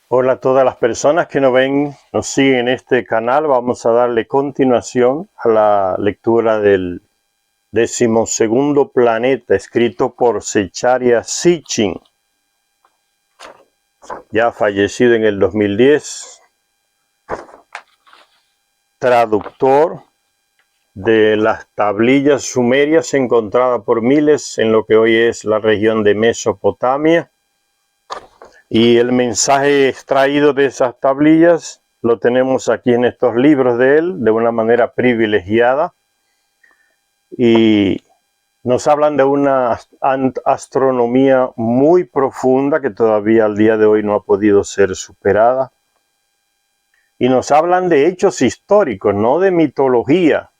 Hola a todas las personas que nos siguen en este canal. Vamos a darle continuación a la lectura del 12º planeta, escrito por Zecharia Sitchin, ya fallecido en el 2010, traductor de las tablillas sumerias encontradas por miles en lo que hoy es la región de Mesopotamia. Y el mensaje extraído de esas tablillas lo tenemos aquí en estos libros de él de una manera privilegiada. Y nos hablan de una astronomía muy profunda que todavía al día de hoy no ha podido ser superada. Y nos hablan de hechos históricos, no de mitología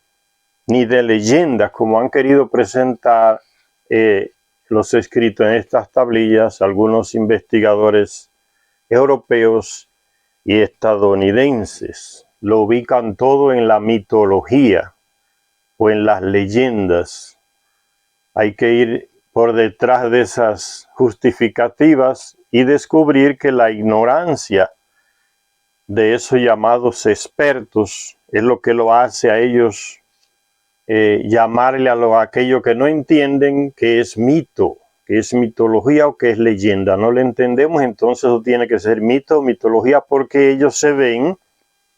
ni de leyendas como han querido presentar los escritos en estas tablillas algunos investigadores europeos y estadounidenses. Lo ubican todo en la mitología o en las leyendas. Hay que ir por detrás de esas justificativas y descubrir que la ignorancia de esos llamados expertos es lo que lo hace a ellos llamarle a aquello que no entienden que es mito, que es mitología o que es leyenda. No le entendemos, entonces eso tiene que ser mito o mitología porque ellos se ven,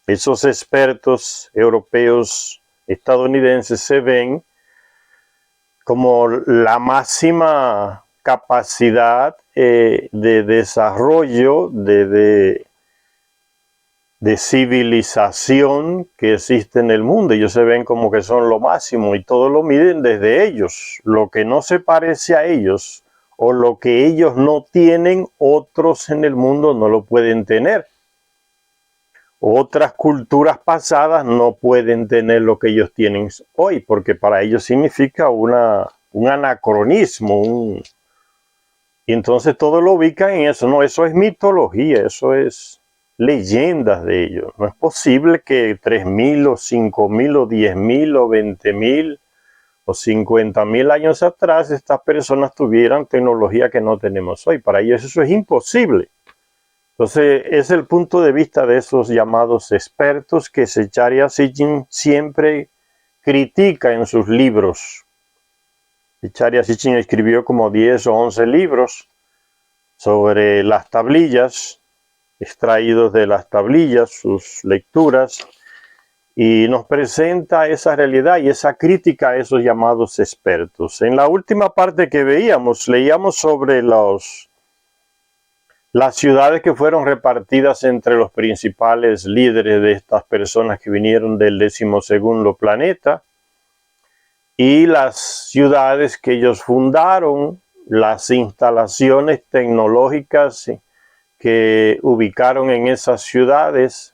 esos expertos europeos, estadounidenses, se ven como la máxima capacidad de desarrollo, de civilización que existe en el mundo. Ellos se ven como que son lo máximo y todo lo miden desde ellos. Lo que no se parece a ellos o lo que ellos no tienen, otros en el mundo no lo pueden tener. Otras culturas pasadas no pueden tener lo que ellos tienen hoy, porque para ellos significa un anacronismo. Y entonces todo lo ubican en eso. No, eso es mitología, eso es leyendas de ellos. No es posible que 3.000 o 5.000 o 10.000 o 20.000 o 50.000 años atrás estas personas tuvieran tecnología que no tenemos hoy. Para ellos eso es imposible. Entonces es el punto de vista de esos llamados expertos que Zecharia Sitchin siempre critica en sus libros. Zecharia Sitchin escribió como 10 o 11 libros sobre las tablillas, extraídos de las tablillas, sus lecturas, y nos presenta esa realidad y esa crítica a esos llamados expertos. En la última parte que leíamos sobre las ciudades que fueron repartidas entre los principales líderes de estas personas que vinieron del 12º planeta y las ciudades que ellos fundaron, las instalaciones tecnológicas que ubicaron en esas ciudades,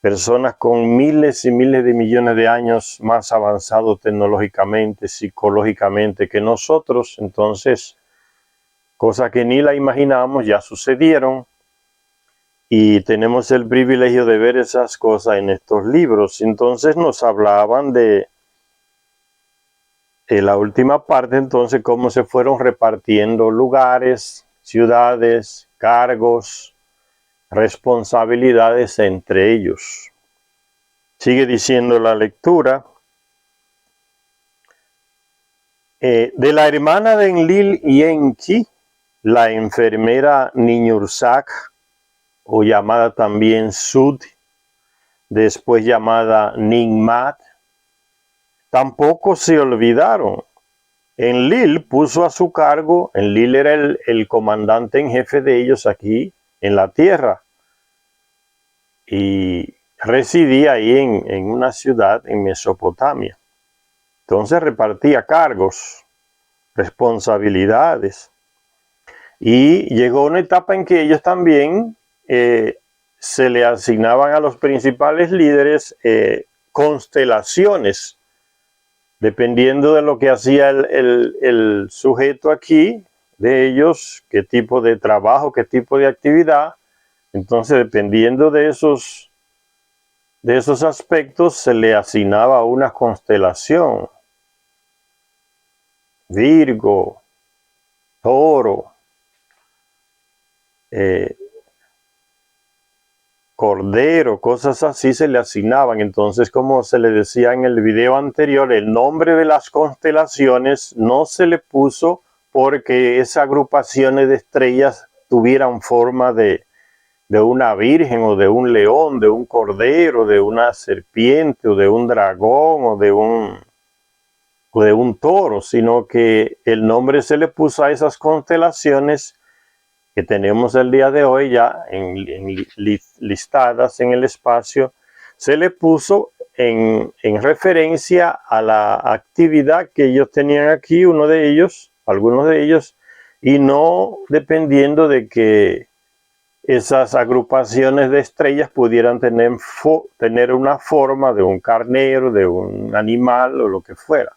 personas con miles y miles de millones de años más avanzados tecnológicamente, psicológicamente que nosotros. Entonces, cosas que ni la imaginamos ya sucedieron y tenemos el privilegio de ver esas cosas en estos libros. Entonces nos hablaban de la última parte, entonces, cómo se fueron repartiendo lugares, ciudades, cargos, responsabilidades entre ellos. Sigue diciendo la lectura. De la hermana de Enlil y Enki, la enfermera Niñursak, o llamada también Sud, después llamada Ninmat, tampoco se olvidaron. Enlil puso a su cargo, Enlil era el comandante en jefe de ellos aquí en la tierra, y residía ahí en una ciudad en Mesopotamia. Entonces repartía cargos, responsabilidades. Y llegó una etapa en que ellos también se le asignaban a los principales líderes constelaciones, dependiendo de lo que hacía el sujeto aquí, de ellos, qué tipo de trabajo, qué tipo de actividad. Entonces, dependiendo de esos aspectos, se le asignaba una constelación. Virgo, Toro, cordero, cosas así se le asignaban. Entonces, como se le decía en el video anterior, el nombre de las constelaciones no se le puso porque esas agrupaciones de estrellas tuvieran forma de una virgen o de un león, de un cordero, de una serpiente o de un dragón o de un toro, sino que el nombre se le puso a esas constelaciones que tenemos el día de hoy ya listadas en el espacio, se le puso en referencia a la actividad que ellos tenían aquí, algunos de ellos, y no dependiendo de que esas agrupaciones de estrellas pudieran tener una forma de un carnero, de un animal o lo que fuera.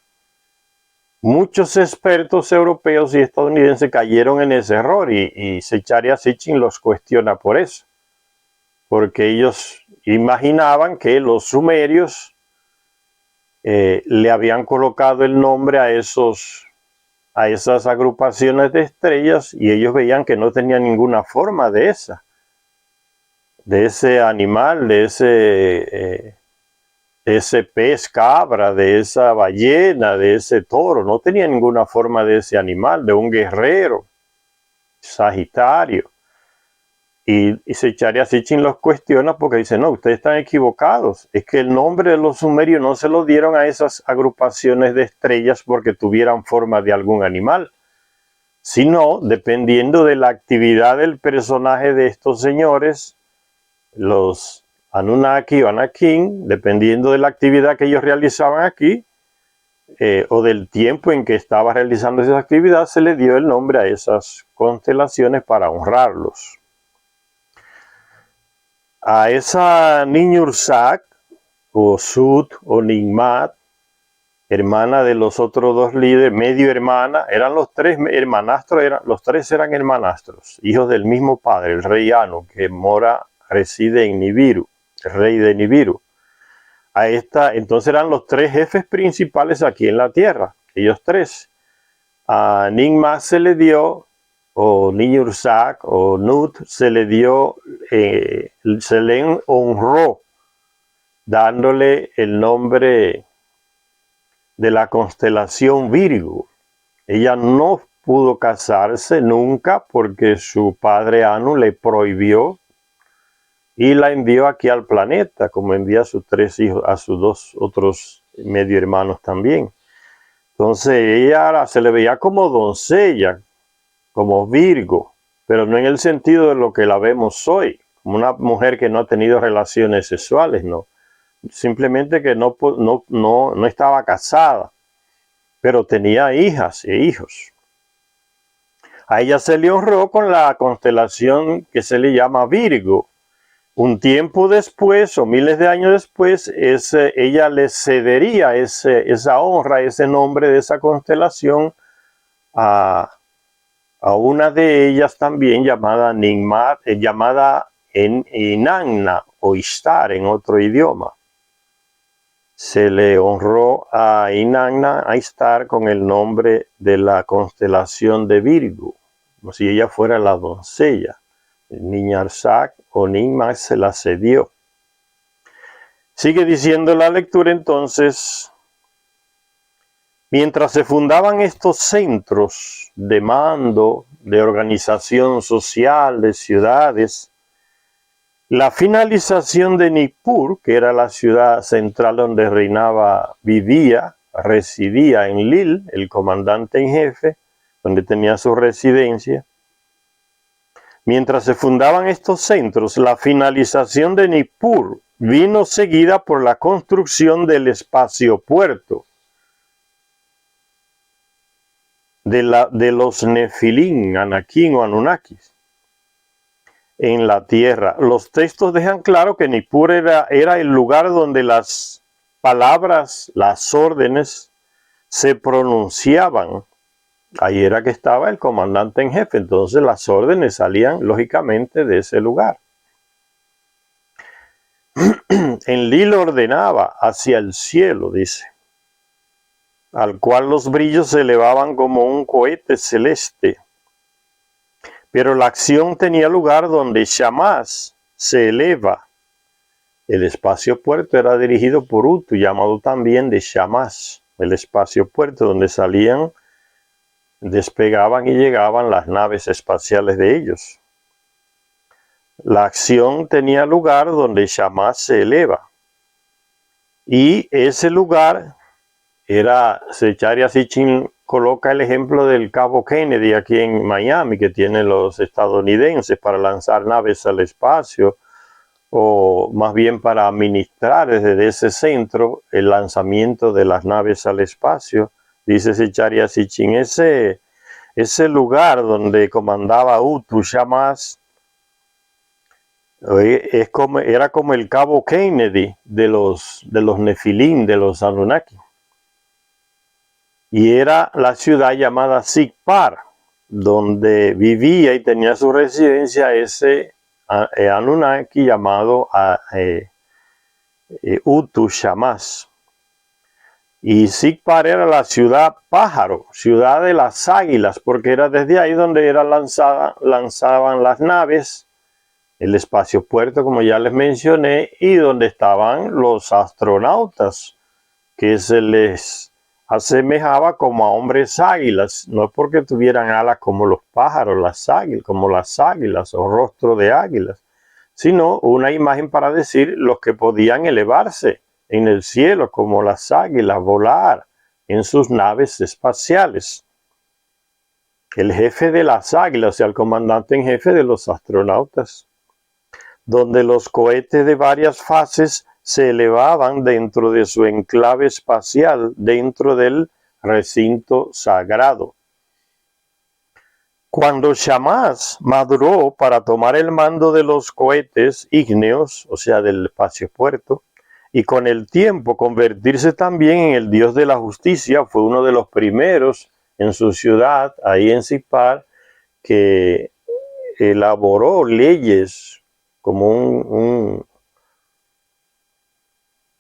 Muchos expertos europeos y estadounidenses cayeron en ese error y Zecharia Sitchin los cuestiona por eso, porque ellos imaginaban que los sumerios le habían colocado el nombre a esas agrupaciones de estrellas y ellos veían que no tenía ninguna forma de ese animal, de ese pez cabra, de esa ballena, de ese toro. No tenía ninguna forma de ese animal, de un guerrero, Sagitario. Y Zecharia Sitchin los cuestiona porque dice, no, ustedes están equivocados. Es que el nombre de los sumerios no se lo dieron a esas agrupaciones de estrellas porque tuvieran forma de algún animal, sino dependiendo de la actividad del personaje de estos señores, los Anunnaki o Anakin, dependiendo de la actividad que ellos realizaban aquí, o del tiempo en que estaba realizando esa actividad, se le dio el nombre a esas constelaciones para honrarlos. A esa Ninhursag, o Sut, o Ningmat, hermana de los otros dos líderes, medio hermana, eran los tres hermanastros, los tres eran hermanastros, hijos del mismo padre, el rey Anu, que reside en Nibiru, el rey de Nibiru. Entonces eran los tres jefes principales aquí en la tierra, ellos tres. A Ningmat se le dio, o Ninhursag, o Nut, se le honró, dándole el nombre de la constelación Virgo. Ella no pudo casarse nunca porque su padre Anu le prohibió y la envió aquí al planeta, como envía a sus tres hijos, a sus dos otros medio hermanos también. Entonces ella se le veía como doncella, como Virgo, pero no en el sentido de lo que la vemos hoy, como una mujer que no ha tenido relaciones sexuales, no. Simplemente que no estaba casada, pero tenía hijas e hijos. A ella se le honró con la constelación que se le llama Virgo. Un tiempo después, o miles de años después, ella le cedería esa honra, ese nombre de esa constelación a una de ellas también llamada Ningmat, llamada Inanna o Ishtar en otro idioma. Se le honró a Inanna, a Ishtar, con el nombre de la constelación de Virgo, como si ella fuera la doncella. Ninhursag o Ningmat se la cedió. Sigue diciendo la lectura entonces: mientras se fundaban estos centros de mando, de organización social, de ciudades, la finalización de Nippur, que era la ciudad central donde residía Enlil, el comandante en jefe, donde tenía su residencia. Mientras se fundaban estos centros, la finalización de Nippur vino seguida por la construcción del espaciopuerto de los Nefilim, Anakin o Anunnakis en la tierra. Los textos dejan claro que Nippur era el lugar donde las palabras, las órdenes, se pronunciaban. Ahí era que estaba el comandante en jefe, entonces las órdenes salían lógicamente de ese lugar. Enlil ordenaba hacia el cielo, dice, al cual los brillos se elevaban como un cohete celeste. Pero la acción tenía lugar donde Shamash se eleva el espacio puerto era dirigido por Utu, llamado también de Shamash, el espacio puerto donde salían, despegaban y llegaban las naves espaciales de ellos. La acción tenía lugar donde Shamash se eleva. Y ese lugar era, Zecharia Sitchin coloca el ejemplo del Cabo Kennedy aquí en Miami, que tienen los estadounidenses para lanzar naves al espacio, o más bien para administrar desde ese centro el lanzamiento de las naves al espacio. Dice Zecharia Sitchin, ese lugar donde comandaba Utu Shamash era como el Cabo Kennedy de los Nefilim, de los Anunnaki. Y era la ciudad llamada Sikpar, donde vivía y tenía su residencia ese Anunnaki llamado Utu Shamash. Y Sikpar era la ciudad pájaro, ciudad de las águilas, porque era desde ahí donde lanzaban las naves, el espacio puerto, como ya les mencioné, y donde estaban los astronautas, que se les asemejaba como a hombres águilas, no porque tuvieran alas como los pájaros, como las águilas o rostro de águilas, sino una imagen para decir los que podían elevarse en el cielo como las águilas, volar en sus naves espaciales. El jefe de las águilas, o sea, el comandante en jefe de los astronautas, donde los cohetes de varias fases se elevaban dentro de su enclave espacial, dentro del recinto sagrado. Cuando Shamash maduró para tomar el mando de los cohetes ígneos, o sea, del espacio puerto, y con el tiempo convertirse también en el dios de la justicia, fue uno de los primeros en su ciudad, ahí en Sikpar, que elaboró leyes como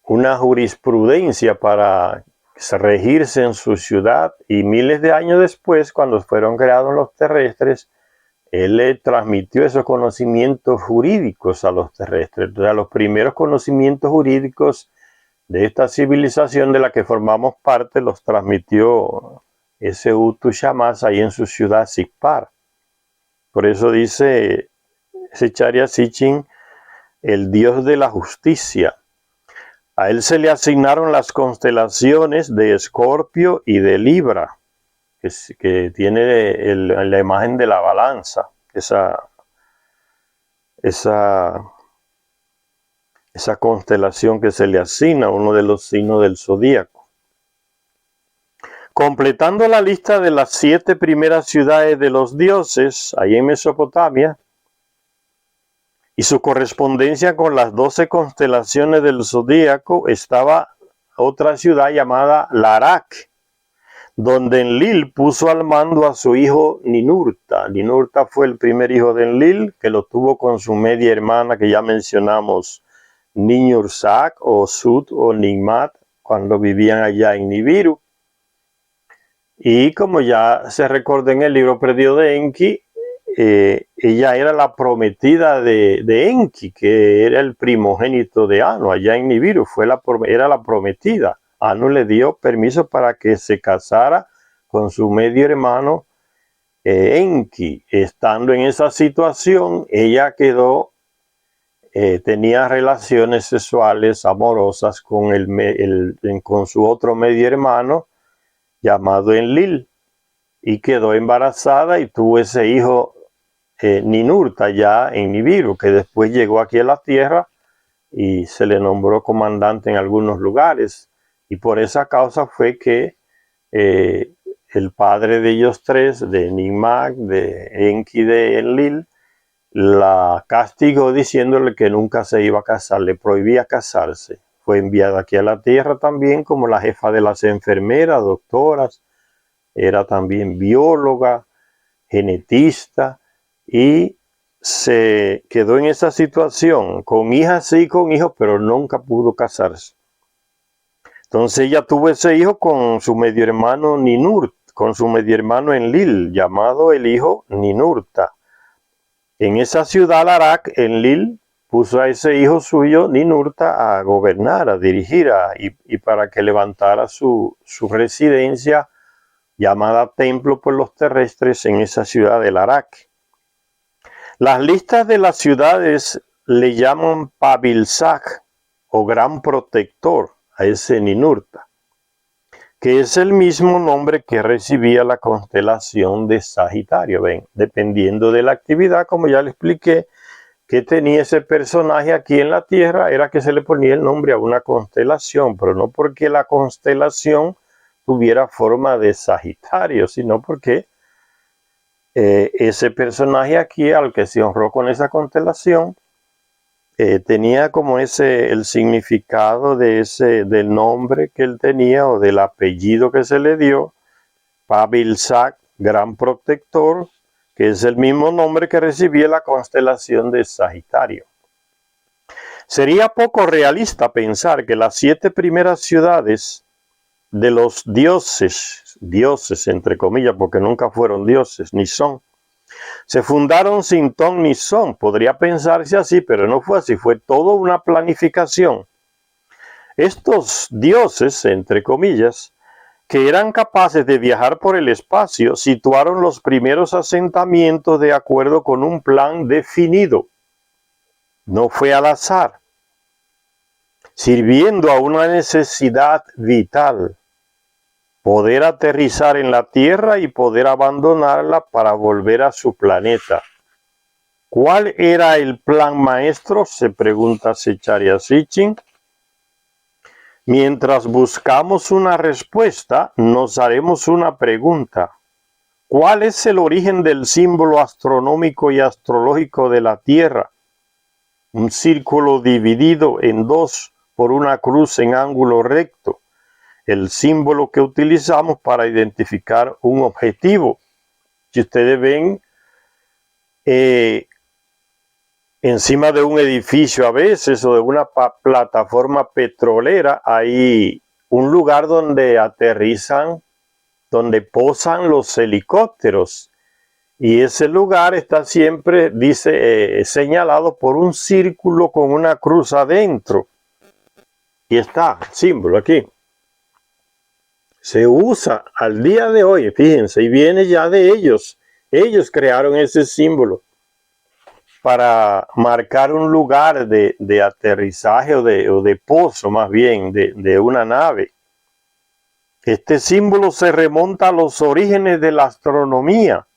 una jurisprudencia para regirse en su ciudad, y miles de años después, cuando fueron creados los terrestres, él le transmitió esos conocimientos jurídicos a los terrestres. Entonces, los primeros conocimientos jurídicos de esta civilización de la que formamos parte los transmitió ese Utu Shamash ahí en su ciudad Sikpar. Por eso dice Zecharia Sitchin, el dios de la justicia. A él se le asignaron las constelaciones de Escorpio y de Libra, que tiene la imagen de la balanza, esa constelación que se le asigna a uno de los signos del zodíaco. Completando la lista de las 7 primeras ciudades de los dioses, ahí en Mesopotamia, y su correspondencia con las 12 constelaciones del zodíaco, estaba otra ciudad llamada Larak, donde Enlil puso al mando a su hijo Ninurta. Ninurta fue el primer hijo de Enlil, que lo tuvo con su media hermana que ya mencionamos, Ninursak o Sut o Nigmat, cuando vivían allá en Nibiru. Y como ya se recuerda en el libro perdido de Enki, ella era la prometida de Enki, que era el primogénito de Anu, allá en Nibiru, era la prometida. Anu le dio permiso para que se casara con su medio hermano Enki. Estando en esa situación, ella tenía relaciones sexuales amorosas con su otro medio hermano llamado Enlil, y quedó embarazada y tuvo ese hijo Ninurta ya en Nibiru, que después llegó aquí a la tierra y se le nombró comandante en algunos lugares, y por esa causa fue que el padre de ellos tres, de Nigmat, de Enki, de Enlil, la castigó diciéndole que nunca se iba a casar, le prohibía casarse. Fue enviada aquí a la tierra también como la jefa de las enfermeras, doctoras, era también bióloga, genetista, y se quedó en esa situación, con hijas sí, con hijos, pero nunca pudo casarse. Entonces ella tuvo ese hijo con su medio hermano Ninurta, con su medio hermano Enlil, llamado el hijo Ninurta. En esa ciudad Larak, Enlil puso a ese hijo suyo, Ninurta, a gobernar, a dirigir y para que levantara su residencia llamada templo por los terrestres en esa ciudad del Arak. Las listas de las ciudades le llaman Pabilsac o Gran Protector a ese Ninurta, que es el mismo nombre que recibía la constelación de Sagitario. Ven, dependiendo de la actividad, como ya le expliqué, que tenía ese personaje aquí en la Tierra, era que se le ponía el nombre a una constelación, pero no porque la constelación tuviera forma de Sagitario, sino porque ese personaje aquí, al que se honró con esa constelación, tenía como el significado del nombre que él tenía o del apellido que se le dio, Pabilsac, Gran Protector, que es el mismo nombre que recibía la constelación de Sagitario. Sería poco realista pensar que las 7 primeras ciudades de los dioses entre comillas, porque nunca fueron dioses, ni son, se fundaron sin ton ni son. Podría pensarse así, pero no fue así, fue toda una planificación. Estos dioses, entre comillas, que eran capaces de viajar por el espacio, situaron los primeros asentamientos de acuerdo con un plan definido. No fue al azar, sirviendo a una necesidad vital: poder aterrizar en la Tierra y poder abandonarla para volver a su planeta. ¿Cuál era el plan maestro?, se pregunta Zecharia Sitchin. Mientras buscamos una respuesta, nos haremos una pregunta. ¿Cuál es el origen del símbolo astronómico y astrológico de la Tierra? Un círculo dividido en dos por una cruz en ángulo recto, el símbolo que utilizamos para identificar un objetivo. Si ustedes ven, encima de un edificio a veces o de una plataforma petrolera hay un lugar donde aterrizan, donde posan los helicópteros, y ese lugar está siempre, señalado por un círculo con una cruz adentro, y está el símbolo aquí. Se usa al día de hoy, fíjense, y viene ya de ellos. Ellos crearon ese símbolo para marcar un lugar de aterrizaje o de pozo, más bien, de una nave. Este símbolo se remonta a los orígenes de la astronomía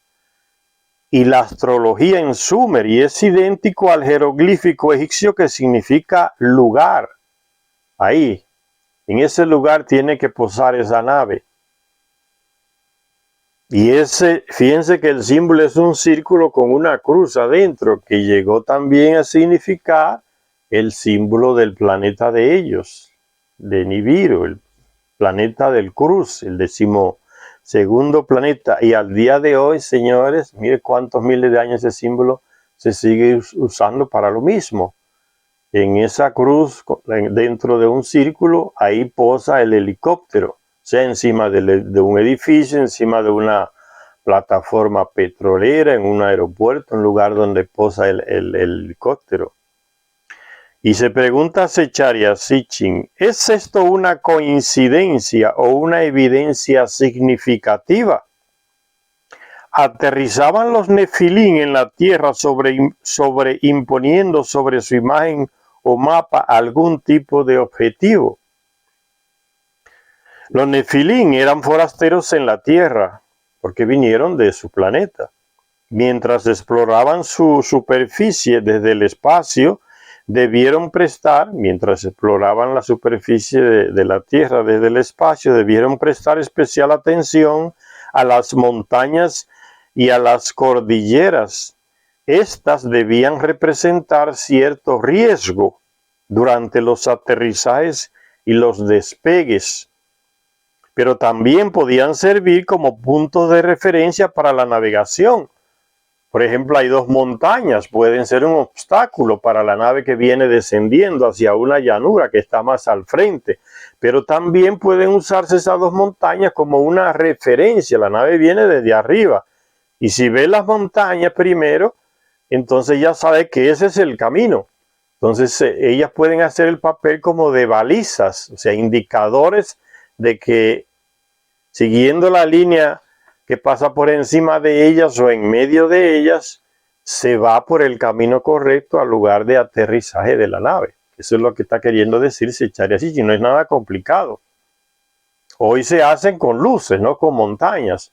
y la astrología en Sumer, y es idéntico al jeroglífico egipcio que significa lugar. Ahí, en ese lugar tiene que posar esa nave. Y fíjense que el símbolo es un círculo con una cruz adentro, que llegó también a significar el símbolo del planeta de ellos, de Nibiru, el planeta del cruz, el 12º planeta. Y al día de hoy, señores, mire cuántos miles de años ese símbolo se sigue usando para lo mismo. En esa cruz, dentro de un círculo, ahí posa el helicóptero, sea encima de un edificio, encima de una plataforma petrolera, en un aeropuerto, un lugar donde posa el helicóptero. Y se pregunta Zecharia Sitchin, ¿es esto una coincidencia o una evidencia significativa? ¿Aterrizaban los nefilín en la tierra imponiendo sobre su imagen o mapa algún tipo de objetivo? Los nefilín eran forasteros en la tierra, porque vinieron de su planeta. Mientras exploraban su superficie desde el espacio, mientras exploraban la superficie de la Tierra desde el espacio, debieron prestar especial atención a las montañas y a las cordilleras. Estas debían representar cierto riesgo durante los aterrizajes y los despegues, pero también podían servir como puntos de referencia para la navegación. Por ejemplo, hay 2 montañas, pueden ser un obstáculo para la nave que viene descendiendo hacia una llanura que está más al frente, pero también pueden usarse esas 2 montañas como una referencia. La nave viene desde arriba, y si ve las montañas primero, entonces ya sabe que ese es el camino. Entonces ellas pueden hacer el papel como de balizas, o sea, indicadores de que siguiendo la línea que pasa por encima de ellas o en medio de ellas, se va por el camino correcto al lugar de aterrizaje de la nave. Eso es lo que está queriendo decir Secharia Sitchin, no es nada complicado. Hoy se hacen con luces, no con montañas.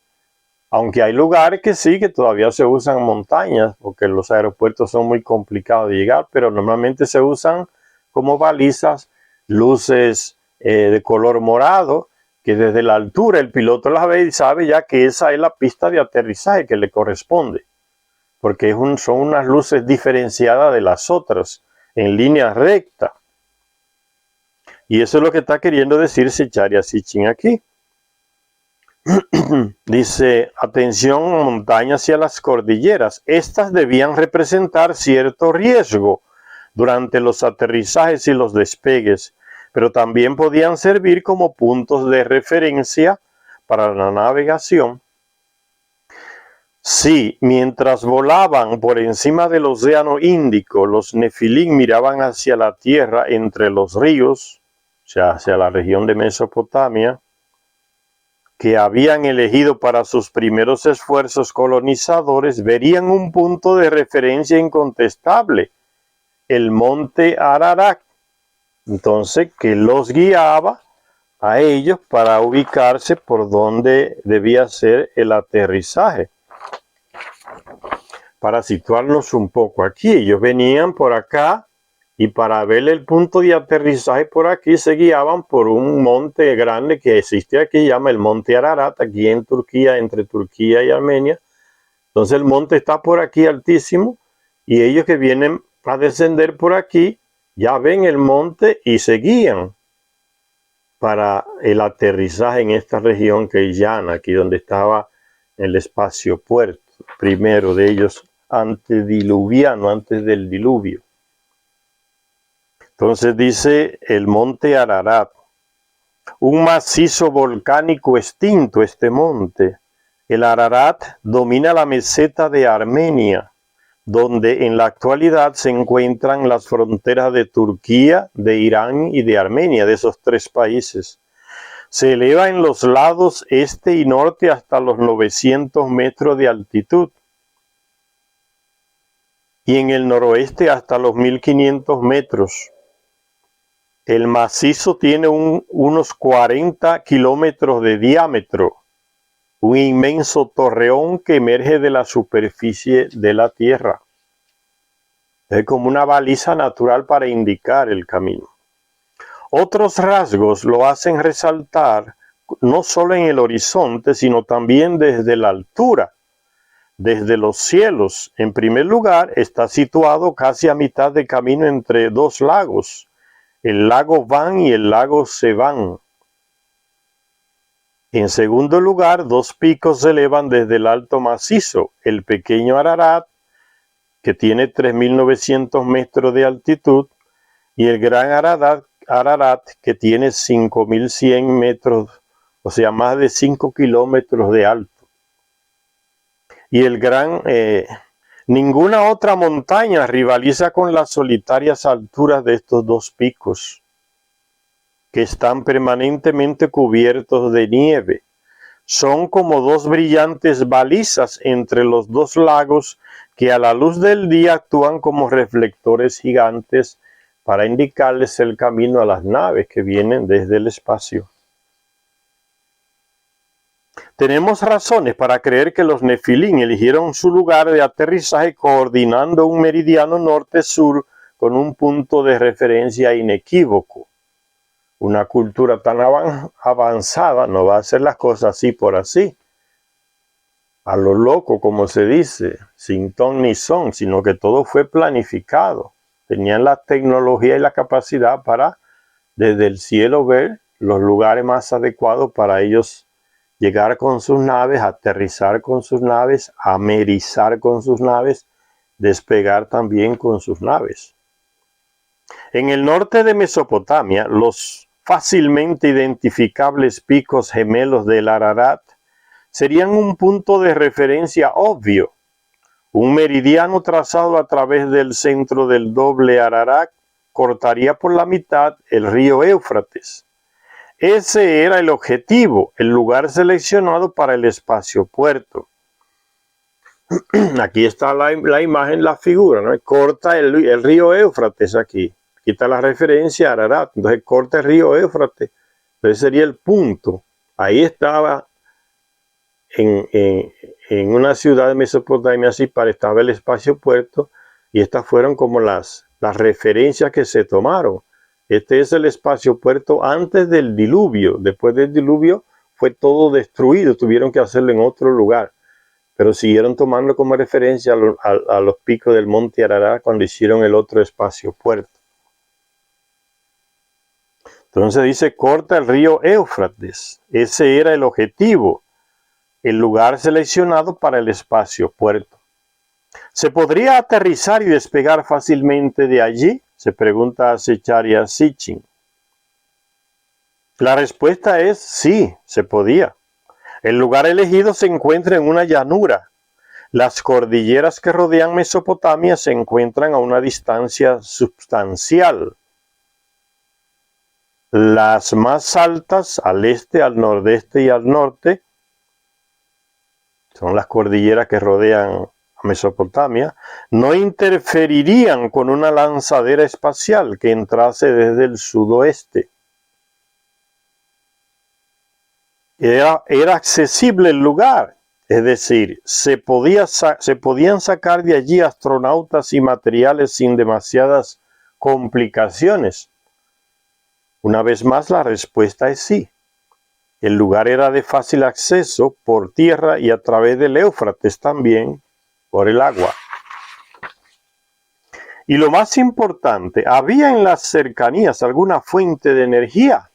Aunque hay lugares que sí, que todavía se usan montañas, porque los aeropuertos son muy complicados de llegar, pero normalmente se usan como balizas luces de color morado, que desde la altura el piloto las ve y sabe ya que esa es la pista de aterrizaje que le corresponde, porque son unas luces diferenciadas de las otras, en línea recta. Y eso es lo que está queriendo decir Secharia Sitchin aquí. Dice, atención, montañas y a las cordilleras. Estas debían representar cierto riesgo durante los aterrizajes y los despegues, pero también podían servir como puntos de referencia para la navegación. Sí, mientras volaban por encima del océano Índico, los nefilim miraban hacia la tierra entre los ríos, o sea, hacia la región de Mesopotamia, que habían elegido para sus primeros esfuerzos colonizadores, verían un punto de referencia incontestable, el monte Ararat. Entonces, que los guiaba a ellos para ubicarse por donde debía ser el aterrizaje. Para situarnos un poco aquí, ellos venían por acá y para ver el punto de aterrizaje por aquí se guiaban por un monte grande que existe aquí, llama el monte Ararat, aquí en Turquía, entre Turquía y Armenia. Entonces el monte está por aquí altísimo y ellos que vienen a descender por aquí ya ven el monte y se guían para el aterrizaje en esta región que es llana, aquí donde estaba el espacio puerto, primero de ellos antediluviano, antes del diluvio. Entonces dice el monte Ararat, un macizo volcánico extinto este monte. El Ararat domina la meseta de Armenia, donde en la actualidad se encuentran las fronteras de Turquía, de Irán y de Armenia, de esos tres países. Se eleva en los lados este y norte hasta los 900 metros de altitud y en el noroeste hasta los 1500 metros. El macizo tiene unos 40 kilómetros de diámetro, un inmenso torreón que emerge de la superficie de la tierra. Es como una baliza natural para indicar el camino. Otros rasgos lo hacen resaltar no solo en el horizonte, sino también desde la altura, desde los cielos. En primer lugar, está situado casi a mitad de camino entre dos lagos, el lago Van y el lago Sevan. En segundo lugar, dos picos se elevan desde el alto macizo, el pequeño Ararat, que tiene 3.900 metros de altitud, y el gran Ararat, que tiene 5.100 metros, o sea, más de 5 kilómetros de alto. Y el gran... ninguna otra montaña rivaliza con las solitarias alturas de estos dos picos, que están permanentemente cubiertos de nieve. Son como dos brillantes balizas entre los dos lagos que a la luz del día actúan como reflectores gigantes para indicarles el camino a las naves que vienen desde el espacio. Tenemos razones para creer que los nefilim eligieron su lugar de aterrizaje coordinando un meridiano norte-sur con un punto de referencia inequívoco. Una cultura tan avanzada no va a hacer las cosas así por así, a lo loco, como se dice, sin ton ni son, sino que todo fue planificado. Tenían la tecnología y la capacidad para desde el cielo ver los lugares más adecuados para ellos llegar con sus naves, aterrizar con sus naves, amerizar con sus naves, despegar también con sus naves. En el norte de Mesopotamia, los fácilmente identificables picos gemelos del Ararat serían un punto de referencia obvio, un meridiano trazado a través del centro del doble Ararat cortaría por la mitad el río Éufrates. Ese era el objetivo, el lugar seleccionado para el espacio puerto. Aquí está la imagen, la figura, ¿no? Corta el río Éufrates aquí. Aquí está la referencia a Ararat. Entonces corta el río Éufrates. Entonces sería el punto. Ahí estaba en una ciudad de Mesopotamia, Sippar, estaba el espacio puerto, y estas fueron como las referencias que se tomaron. Este es el espacio puerto antes del diluvio. Después del diluvio fue todo destruido, tuvieron que hacerlo en otro lugar, pero siguieron tomando como referencia a los picos del monte Ararat cuando hicieron el otro espacio puerto. Entonces dice, corta el río Éufrates. Ese era el objetivo, el lugar seleccionado para el espacio puerto. ¿Se podría aterrizar y despegar fácilmente de allí?, se pregunta Zecharia Sitchin. La respuesta es sí, se podía. El lugar elegido se encuentra en una llanura. Las cordilleras que rodean Mesopotamia se encuentran a una distancia sustancial. Las más altas al este, al nordeste y al norte son las cordilleras que rodean a Mesopotamia, no interferirían con una lanzadera espacial que entrase desde el sudoeste. Era accesible el lugar, es decir, se podían sacar de allí astronautas y materiales sin demasiadas complicaciones. Una vez más, la respuesta es sí. El lugar era de fácil acceso por tierra y a través del Éufrates también, por el agua. Y lo más importante, ¿había en las cercanías alguna fuente de energía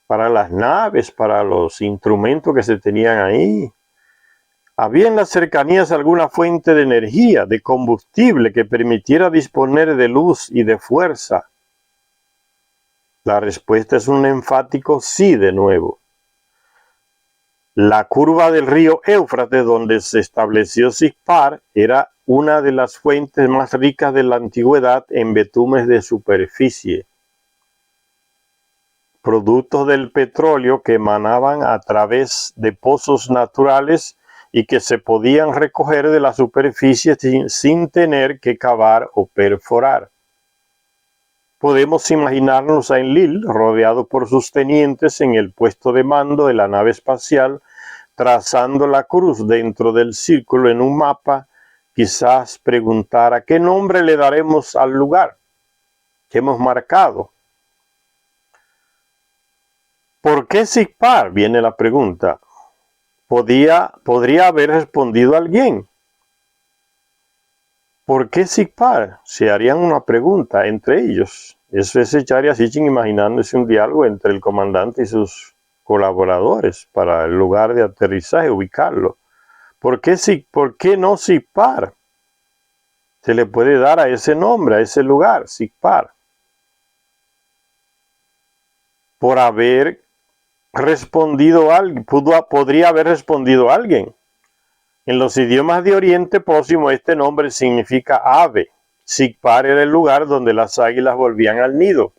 para las naves, para los instrumentos que se tenían ahí? ¿Había en las cercanías alguna fuente de energía, de combustible que permitiera disponer de luz y de fuerza? La respuesta es un enfático sí de nuevo. La curva del río Éufrates, donde se estableció Sippar, era una de las fuentes más ricas de la antigüedad en betumes de superficie, productos del petróleo que emanaban a través de pozos naturales y que se podían recoger de la superficie sin tener que cavar o perforar. Podemos imaginarnos a Enlil rodeado por sus tenientes en el puesto de mando de la nave espacial, trazando la cruz dentro del círculo en un mapa. Quizás preguntara, ¿qué nombre le daremos al lugar que hemos marcado? ¿Por qué Sippar?, viene la pregunta. Podría haber respondido alguien. ¿Por qué Sippar? Se harían una pregunta entre ellos. Eso es Zecharia Sitchin imaginándose un diálogo entre el comandante y sus colaboradores para el lugar de aterrizaje, ubicarlo. ¿Por qué no Sippar? Se le puede dar a ese nombre, a ese lugar, Sippar, por haber respondido alguien, podría haber respondido alguien. En los idiomas de Oriente Próximo este nombre significa ave. Sippar era el lugar donde las águilas volvían al nido.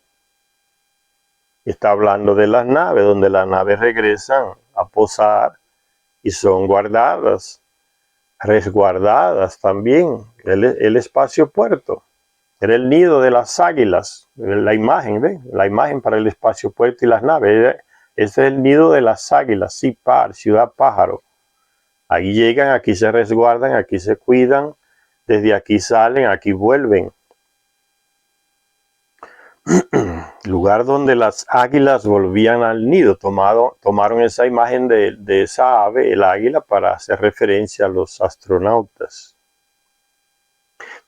Está hablando de las naves, donde las naves regresan a posar y son guardadas, resguardadas también. El espacio puerto era el nido de las águilas. La imagen, ¿ven? La imagen para el espacio puerto y las naves. Ese es el nido de las águilas, Sippar, ciudad pájaro. Ahí llegan, aquí se resguardan, aquí se cuidan, desde aquí salen, aquí vuelven. Lugar donde las águilas volvían al nido. Tomaron esa imagen de esa ave, el águila, para hacer referencia a los astronautas.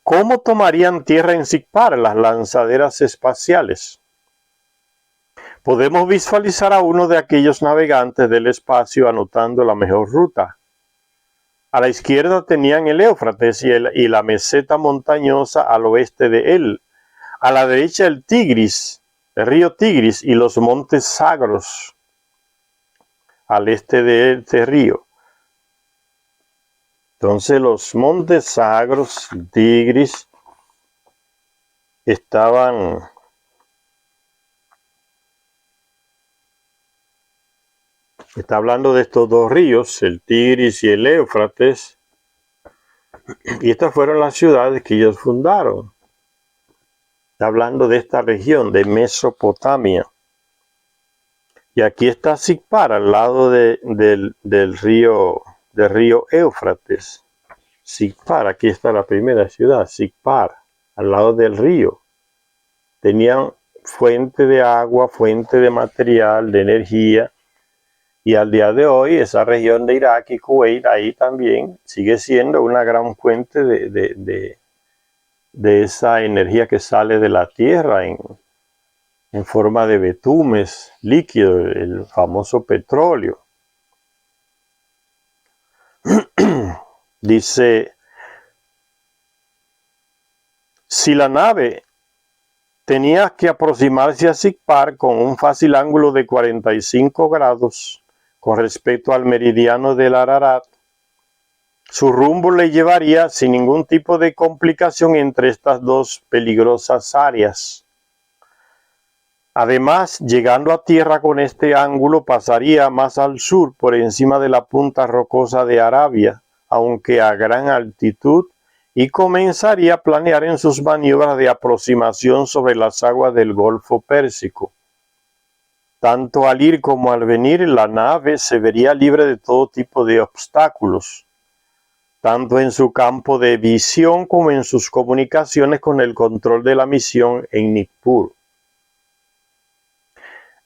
¿Cómo tomarían tierra en Sippar las lanzaderas espaciales? Podemos visualizar a uno de aquellos navegantes del espacio anotando la mejor ruta. A la izquierda tenían el Éufrates y la meseta montañosa al oeste de él. A la derecha el Tigris, el río Tigris y los montes Zagros al este de este río. Entonces los montes Zagros, Tigris estaban está hablando de estos dos ríos, el Tigris y el Éufrates, y estas fueron las ciudades que ellos fundaron. Está hablando de esta región, de Mesopotamia. Y aquí está Sicpar, al lado del río Éufrates. Sicpar, aquí está la primera ciudad, Sicpar, al lado del río. Tenían fuente de agua, fuente de material, de energía. Y al día de hoy, esa región de Irak y Kuwait, ahí también sigue siendo una gran fuente de esa energía que sale de la tierra en forma de betumes líquido, el famoso petróleo. Dice, si la nave tenía que aproximarse a Sicpar con un fácil ángulo de 45 grados con respecto al meridiano del Ararat, su rumbo le llevaría sin ningún tipo de complicación entre estas dos peligrosas áreas. Además, llegando a tierra con este ángulo, pasaría más al sur por encima de la punta rocosa de Arabia, aunque a gran altitud, y comenzaría a planear en sus maniobras de aproximación sobre las aguas del Golfo Pérsico. Tanto al ir como al venir, la nave se vería libre de todo tipo de obstáculos, tanto en su campo de visión como en sus comunicaciones con el control de la misión en Nippur.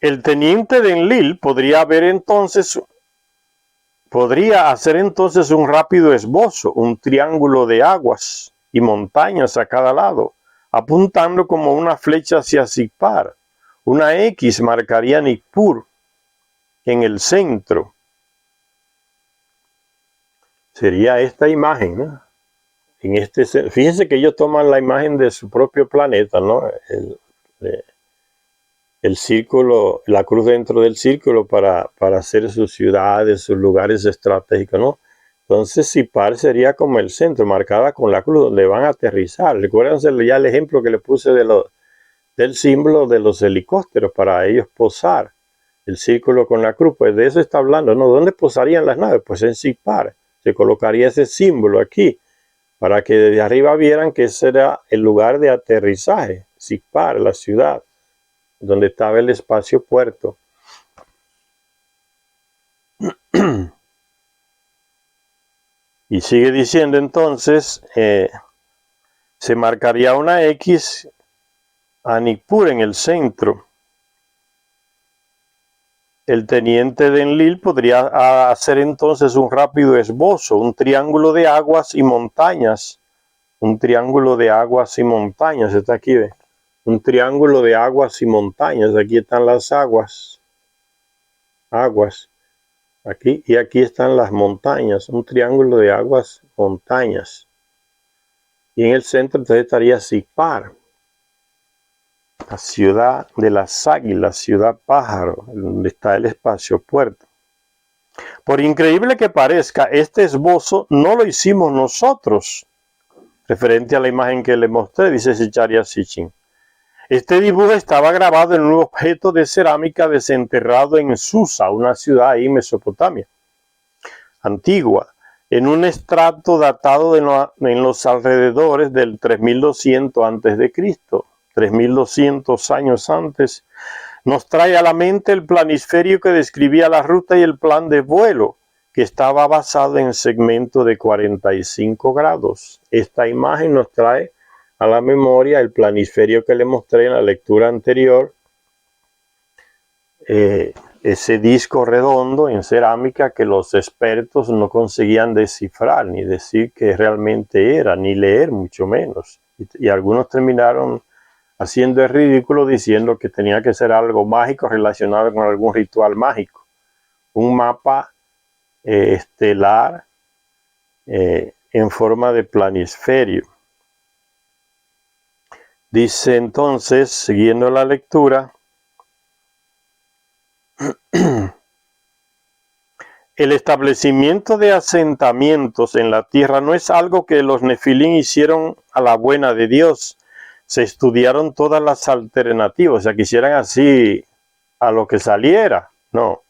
El teniente de Enlil podría hacer entonces un rápido esbozo, un triángulo de aguas y montañas a cada lado, apuntando como una flecha hacia Sicpar. Una X marcaría Nippur en el centro. Sería esta imagen, ¿no? Fíjense que ellos toman la imagen de su propio planeta, ¿no? El círculo, la cruz dentro del círculo para hacer sus ciudades, sus lugares estratégicos, ¿no? Entonces Sicpar sería como el centro, marcada con la cruz donde van a aterrizar. Recuérdense ya el ejemplo que le puse del símbolo de los helicópteros para ellos posar. El círculo con la cruz, pues de eso está hablando, ¿no? ¿Dónde posarían las naves? Pues en Sicpar. Se colocaría ese símbolo aquí para que desde arriba vieran que ese era el lugar de aterrizaje, Sicpar, la ciudad donde estaba el espacio puerto. Y sigue diciendo entonces, se marcaría una X a Nippur en el centro. El teniente de Enlil podría hacer entonces un rápido esbozo, un triángulo de aguas y montañas. Un triángulo de aguas y montañas, está aquí, ¿ve? Un triángulo de aguas y montañas. Aquí están las aguas. Aquí y aquí están las montañas. Un triángulo de aguas, montañas. Y en el centro entonces estaría Sicpar, la ciudad de las águilas, ciudad pájaro, donde está el espacio puerto. Por increíble que parezca, este esbozo no lo hicimos nosotros. Referente a la imagen que le mostré, dice Zecharia Sitchin. Este dibujo estaba grabado en un objeto de cerámica desenterrado en Susa, una ciudad ahí en Mesopotamia antigua, en un estrato datado en los alrededores del 3200 a.C., 3200 años antes. Nos trae a la mente el planisferio que describía la ruta y el plan de vuelo, que estaba basado en segmento de 45 grados. Esta imagen nos trae a la memoria el planisferio que le mostré en la lectura anterior, ese disco redondo en cerámica que los expertos no conseguían descifrar, ni decir que realmente era, ni leer mucho menos. Y algunos terminaron haciendo el ridículo diciendo que tenía que ser algo mágico relacionado con algún ritual mágico. Un mapa estelar en forma de planisferio. Dice entonces, siguiendo la lectura, el establecimiento de asentamientos en la tierra no es algo que los Nefilim hicieron a la buena de Dios, se estudiaron todas las alternativas, o sea, que hicieran así a lo que saliera, no.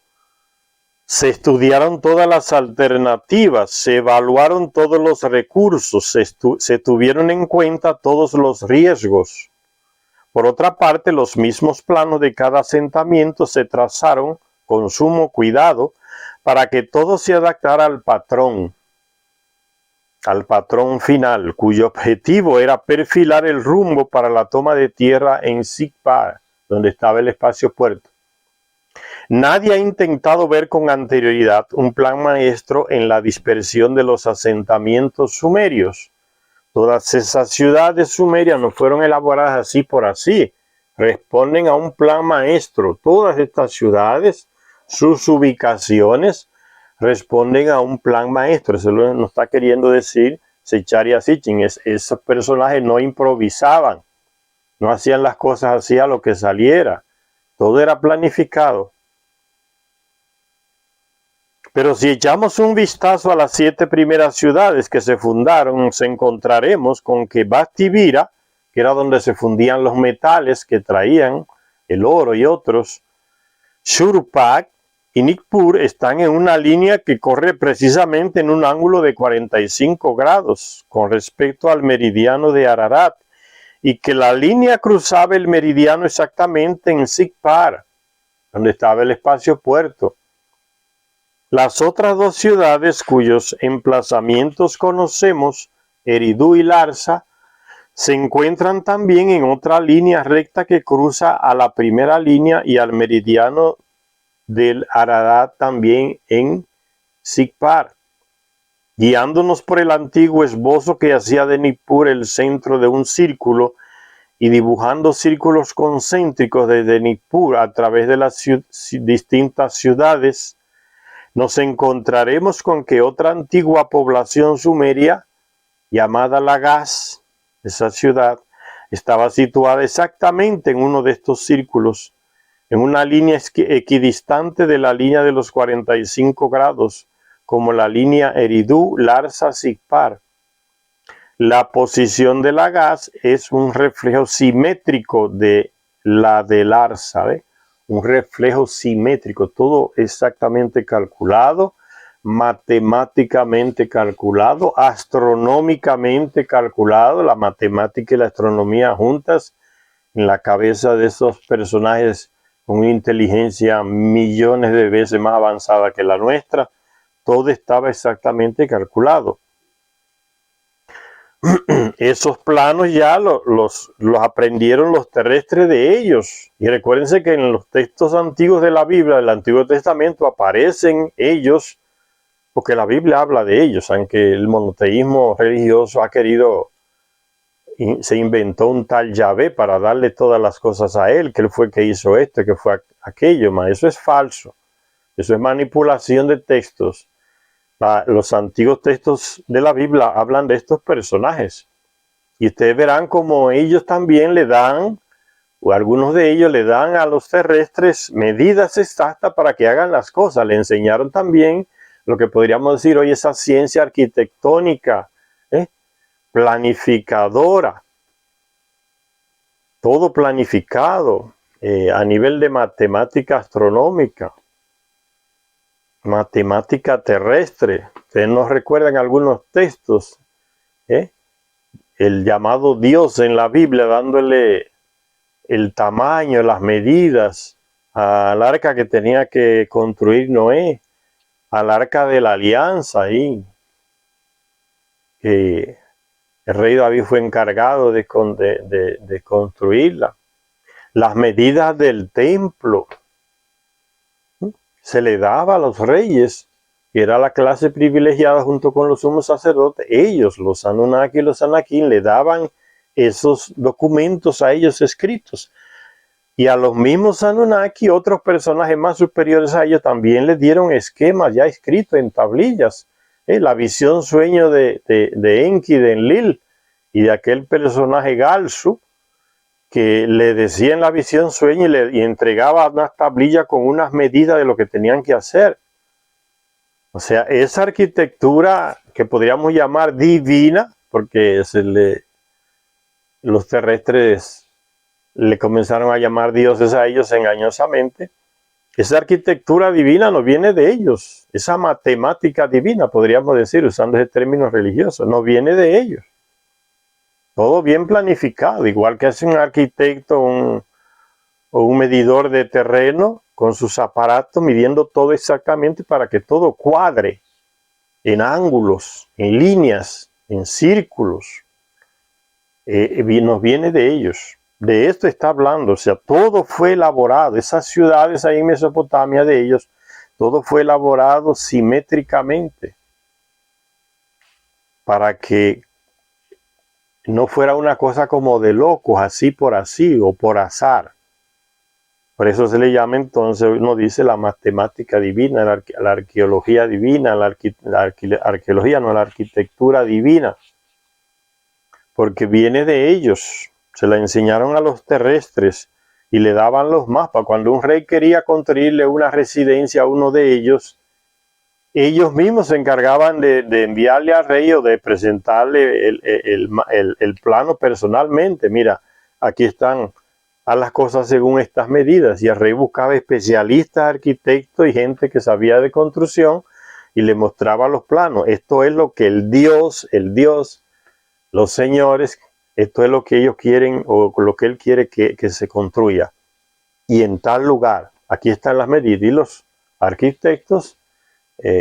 Se estudiaron todas las alternativas, se evaluaron todos los recursos, se tuvieron en cuenta todos los riesgos. Por otra parte, los mismos planos de cada asentamiento se trazaron con sumo cuidado para que todo se adaptara al patrón final, cuyo objetivo era perfilar el rumbo para la toma de tierra en Sippar, donde estaba el espacio puerto. Nadie ha intentado ver con anterioridad un plan maestro en la dispersión de los asentamientos sumerios. Todas esas ciudades sumerias no fueron elaboradas así por así, responden a un plan maestro. Todas estas ciudades, sus ubicaciones, responden a un plan maestro. Eso nos está queriendo decir Zecharia Sitchin. Esos personajes no improvisaban, no hacían las cosas así a lo que saliera. Todo era planificado. Pero si echamos un vistazo a las 7 primeras ciudades que se fundaron, nos encontraremos con que Basti-Bira, que era donde se fundían los metales que traían, el oro y otros, Shurpak y Nippur están en una línea que corre precisamente en un ángulo de 45 grados con respecto al meridiano de Ararat, y que la línea cruzaba el meridiano exactamente en Sippar, donde estaba el espacio puerto. Las otras dos ciudades cuyos emplazamientos conocemos, Eridu y Larsa, se encuentran también en otra línea recta que cruza a la primera línea y al meridiano del Ararat también en Sippar. Guiándonos por el antiguo esbozo que hacía de Nippur el centro de un círculo y dibujando círculos concéntricos desde Nippur a través de las distintas ciudades, nos encontraremos con que otra antigua población sumeria, llamada Lagash, esa ciudad, estaba situada exactamente en uno de estos círculos, en una línea equidistante de la línea de los 45 grados, como la línea Eridu, Larsa, Sippar. La posición de Lagash es un reflejo simétrico de la de Larsa, ¿ve? Un reflejo simétrico, todo exactamente calculado, matemáticamente calculado, astronómicamente calculado, la matemática y la astronomía juntas en la cabeza de esos personajes con una inteligencia millones de veces más avanzada que la nuestra. Todo estaba exactamente calculado. Esos planos ya los aprendieron los terrestres de ellos. Y recuérdense que en los textos antiguos de la Biblia, del Antiguo Testamento, aparecen ellos, porque la Biblia habla de ellos, aunque el monoteísmo religioso se inventó un tal Yahvé para darle todas las cosas a él, que él fue que hizo esto, que fue aquello, eso es falso. Eso es manipulación de textos. Los antiguos textos de la Biblia hablan de estos personajes. Y ustedes verán como ellos también le dan, o algunos de ellos le dan a los terrestres medidas exactas para que hagan las cosas. Le enseñaron también lo que podríamos decir hoy esa ciencia arquitectónica, planificadora. Todo planificado a nivel de matemática astronómica. Matemática terrestre. Ustedes nos recuerdan algunos textos, el llamado Dios en la Biblia dándole el tamaño, las medidas al arca que tenía que construir Noé, al arca de la alianza ahí, que el rey David fue encargado de construirla. Las medidas del templo se le daba a los reyes, que era la clase privilegiada junto con los sumos sacerdotes. Ellos, los Anunnaki y los Anakim, le daban esos documentos a ellos escritos. Y a los mismos Anunnaki, otros personajes más superiores a ellos, también les dieron esquemas ya escritos en tablillas. La visión sueño de Enki, de Enlil, y de aquel personaje Galsu, que le decía en la visión sueño y entregaba unas tablillas con unas medidas de lo que tenían que hacer. O sea, esa arquitectura que podríamos llamar divina, porque los terrestres le comenzaron a llamar dioses a ellos engañosamente. Esa arquitectura divina no viene de ellos. Esa matemática divina, podríamos decir, usando ese término religioso, no viene de ellos. Todo bien planificado, igual que hace un arquitecto o un medidor de terreno con sus aparatos midiendo todo exactamente para que todo cuadre en ángulos, en líneas, en círculos. Nos viene de ellos. De esto está hablando, o sea, todo fue elaborado, esas ciudades ahí en Mesopotamia de ellos, todo fue elaborado simétricamente para que no fuera una cosa como de locos, así por así o por azar. Por eso se le llama entonces, uno dice la matemática divina, la arqueología divina, la arqueología, no la arquitectura divina, porque viene de ellos. Se la enseñaron a los terrestres y le daban los mapas. Cuando un rey quería construirle una residencia a uno de ellos mismos se encargaban de enviarle al rey o de presentarle el plano personalmente. Mira, aquí están a las cosas según estas medidas. Y el rey buscaba especialistas, arquitectos y gente que sabía de construcción y le mostraba los planos. Esto es lo que el Dios, los señores, esto es lo que ellos quieren o lo que él quiere que se construya. Y en tal lugar, aquí están las medidas. Y los arquitectos,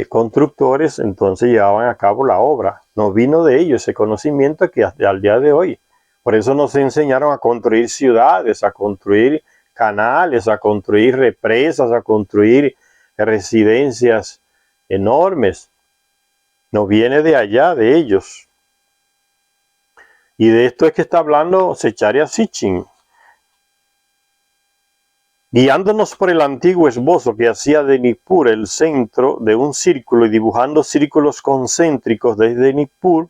constructores, entonces llevaban a cabo la obra. No vino de ellos ese conocimiento que al día de hoy. Por eso nos enseñaron a construir ciudades, a construir canales, a construir represas, a construir residencias enormes. No viene de allá, de ellos. Y de esto es que está hablando Zecharia Sitchin. Guiándonos por el antiguo esbozo que hacía de Nippur el centro de un círculo y dibujando círculos concéntricos desde Nippur,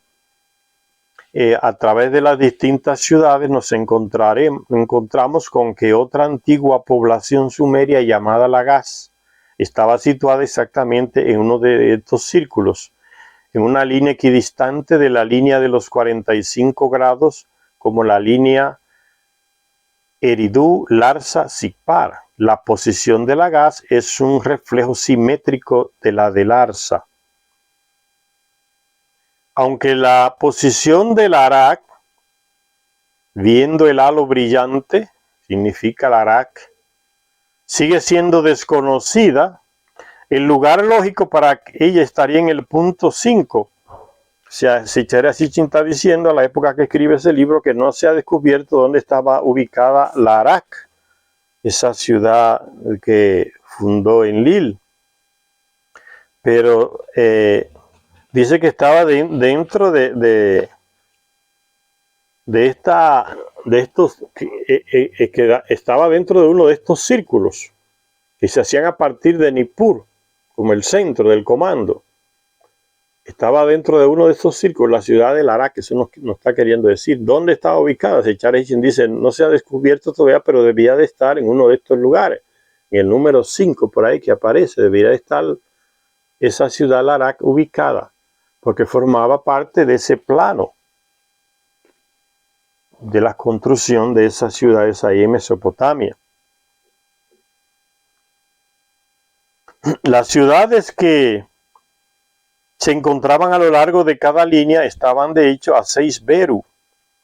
a través de las distintas ciudades nos encontramos con que otra antigua población sumeria llamada Lagash estaba situada exactamente en uno de estos círculos, en una línea equidistante de la línea de los 45 grados, como la línea Eridu Larsa Sikpar. La posición de Lagash es un reflejo simétrico de la de Larsa. Aunque la posición del Arak, viendo el halo brillante, significa el Arak, sigue siendo desconocida, el lugar lógico para ella estaría en el punto 5. O sea, Zecharia Sitchin está diciendo a la época que escribe ese libro que no se ha descubierto dónde estaba ubicada la Arak, esa ciudad que fundó Enlil. Pero dice que estaba dentro que estaba dentro de uno de estos círculos que se hacían a partir de Nippur, como el centro del comando. Estaba dentro de uno de estos círculos, la ciudad de Larak. Eso nos está queriendo decir. ¿Dónde estaba ubicada? Zecharia Sitchin dice, no se ha descubierto todavía, pero debía de estar en uno de estos lugares. En el número 5 por ahí que aparece, debería de estar esa ciudad Larak ubicada, porque formaba parte de ese plano de la construcción de esas ciudades ahí en Mesopotamia. Las ciudades que se encontraban a lo largo de cada línea estaban de hecho a 6 beru,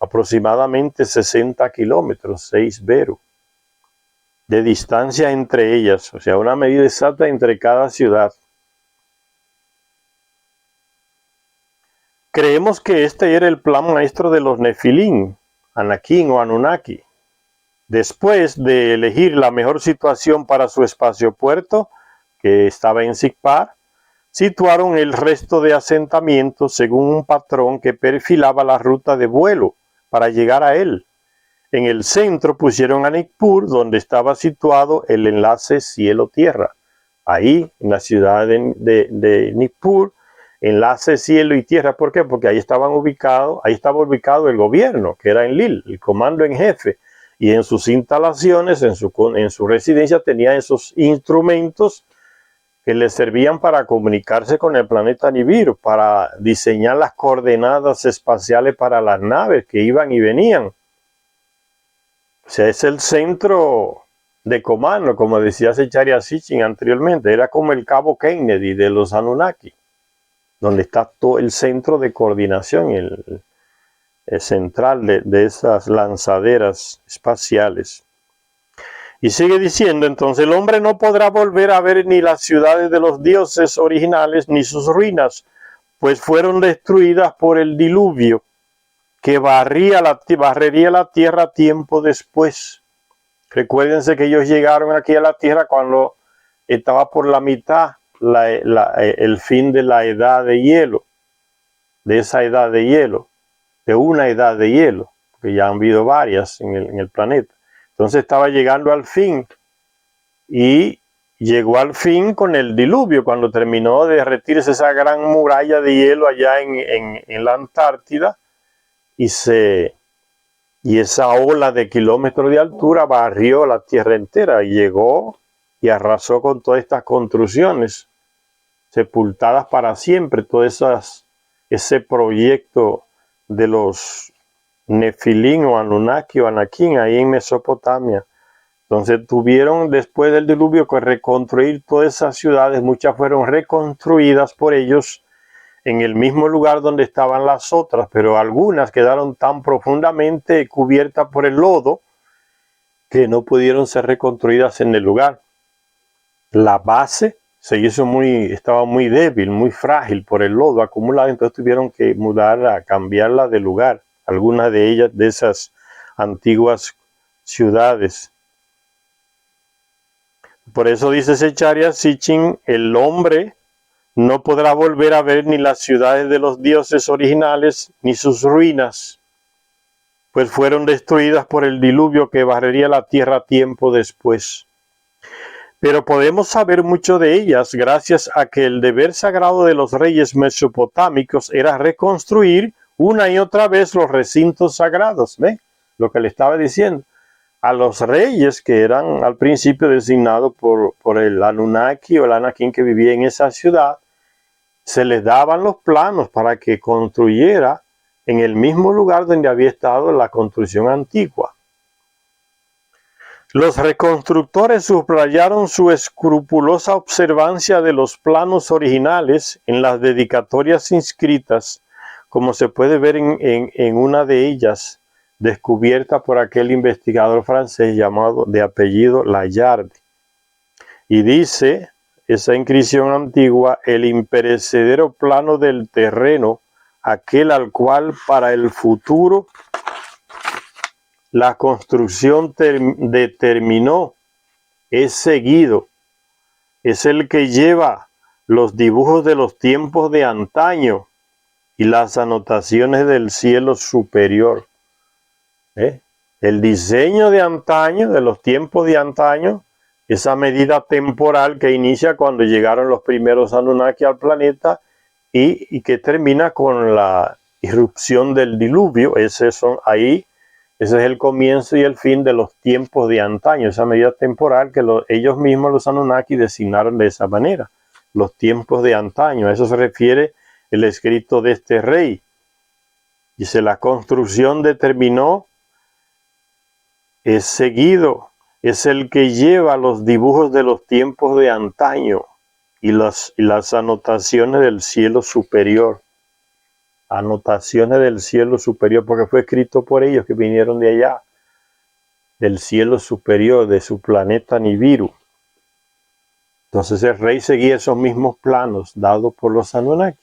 aproximadamente 60 kilómetros, 6 beru, de distancia entre ellas, o sea, una medida exacta entre cada ciudad. Creemos que este era el plan maestro de los Nefilim, Anakim o Anunnaki. Después de elegir la mejor situación para su espaciopuerto, que estaba en Sikpar, situaron el resto de asentamientos según un patrón que perfilaba la ruta de vuelo para llegar a él. En el centro pusieron a Nippur, donde estaba situado el enlace cielo-tierra. Ahí, en la ciudad de Nippur, enlace cielo y tierra. ¿Por qué? Porque ahí estaba ubicado el gobierno, que era Enlil, el comando en jefe. Y en sus instalaciones, en su residencia, tenía esos instrumentos que les servían para comunicarse con el planeta Nibiru, para diseñar las coordenadas espaciales para las naves que iban y venían. sea, es el centro de comando, como decía Zecharia Sitchin anteriormente, era como el cabo Kennedy de los Anunnaki, donde está todo el centro de coordinación, el central de esas lanzaderas espaciales. Y sigue diciendo, entonces el hombre no podrá volver a ver ni las ciudades de los dioses originales ni sus ruinas, pues fueron destruidas por el diluvio que barrería la tierra tiempo después. Recuérdense que ellos llegaron aquí a la tierra cuando estaba por la mitad el fin de la edad de hielo, de esa edad de hielo, de una edad de hielo, que ya han habido varias en el planeta. Entonces estaba llegando al fin y llegó al fin con el diluvio, cuando terminó de derretirse esa gran muralla de hielo allá en la Antártida y esa ola de kilómetros de altura barrió la tierra entera y llegó y arrasó con todas estas construcciones sepultadas para siempre, todo ese proyecto de los Nefilín o Anunnaki o Anakim ahí en Mesopotamia. Entonces tuvieron después del diluvio que reconstruir todas esas ciudades, muchas fueron reconstruidas por ellos en el mismo lugar donde estaban las otras, pero algunas quedaron tan profundamente cubiertas por el lodo que no pudieron ser reconstruidas en el lugar. La base estaba muy débil, muy frágil por el lodo acumulado, entonces tuvieron que cambiarla de lugar, algunas de ellas, de esas antiguas ciudades. Por eso dice Zecharia Sitchin, el hombre no podrá volver a ver ni las ciudades de los dioses originales ni sus ruinas, pues fueron destruidas por el diluvio que barrería la tierra tiempo después. Pero podemos saber mucho de ellas gracias a que el deber sagrado de los reyes mesopotámicos era reconstruir una y otra vez los recintos sagrados. ¿Ve? Lo que le estaba diciendo. A los reyes que eran al principio designados por el Anunnaki o el Anakim que vivía en esa ciudad, se les daban los planos para que construyera en el mismo lugar donde había estado la construcción antigua. Los reconstructores subrayaron su escrupulosa observancia de los planos originales en las dedicatorias inscritas, como se puede ver en una de ellas, descubierta por aquel investigador francés llamado de apellido Layard. Y dice esa inscripción antigua, el imperecedero plano del terreno, aquel al cual para el futuro la construcción determinó, es seguido, es el que lleva los dibujos de los tiempos de antaño y las anotaciones del cielo superior. El diseño de antaño, de los tiempos de antaño, esa medida temporal que inicia cuando llegaron los primeros Anunnaki al planeta y que termina con la irrupción del diluvio. Ese es el comienzo y el fin de los tiempos de antaño, esa medida temporal que ellos mismos, los Anunnaki, designaron de esa manera, los tiempos de antaño. A eso se refiere el escrito de este rey. Dice, la construcción determinó, es seguido, es el que lleva los dibujos de los tiempos de antaño y las anotaciones del cielo superior. Anotaciones del cielo superior, porque fue escrito por ellos que vinieron de allá, del cielo superior, de su planeta Nibiru. Entonces el rey seguía esos mismos planos dados por los Anunnaki.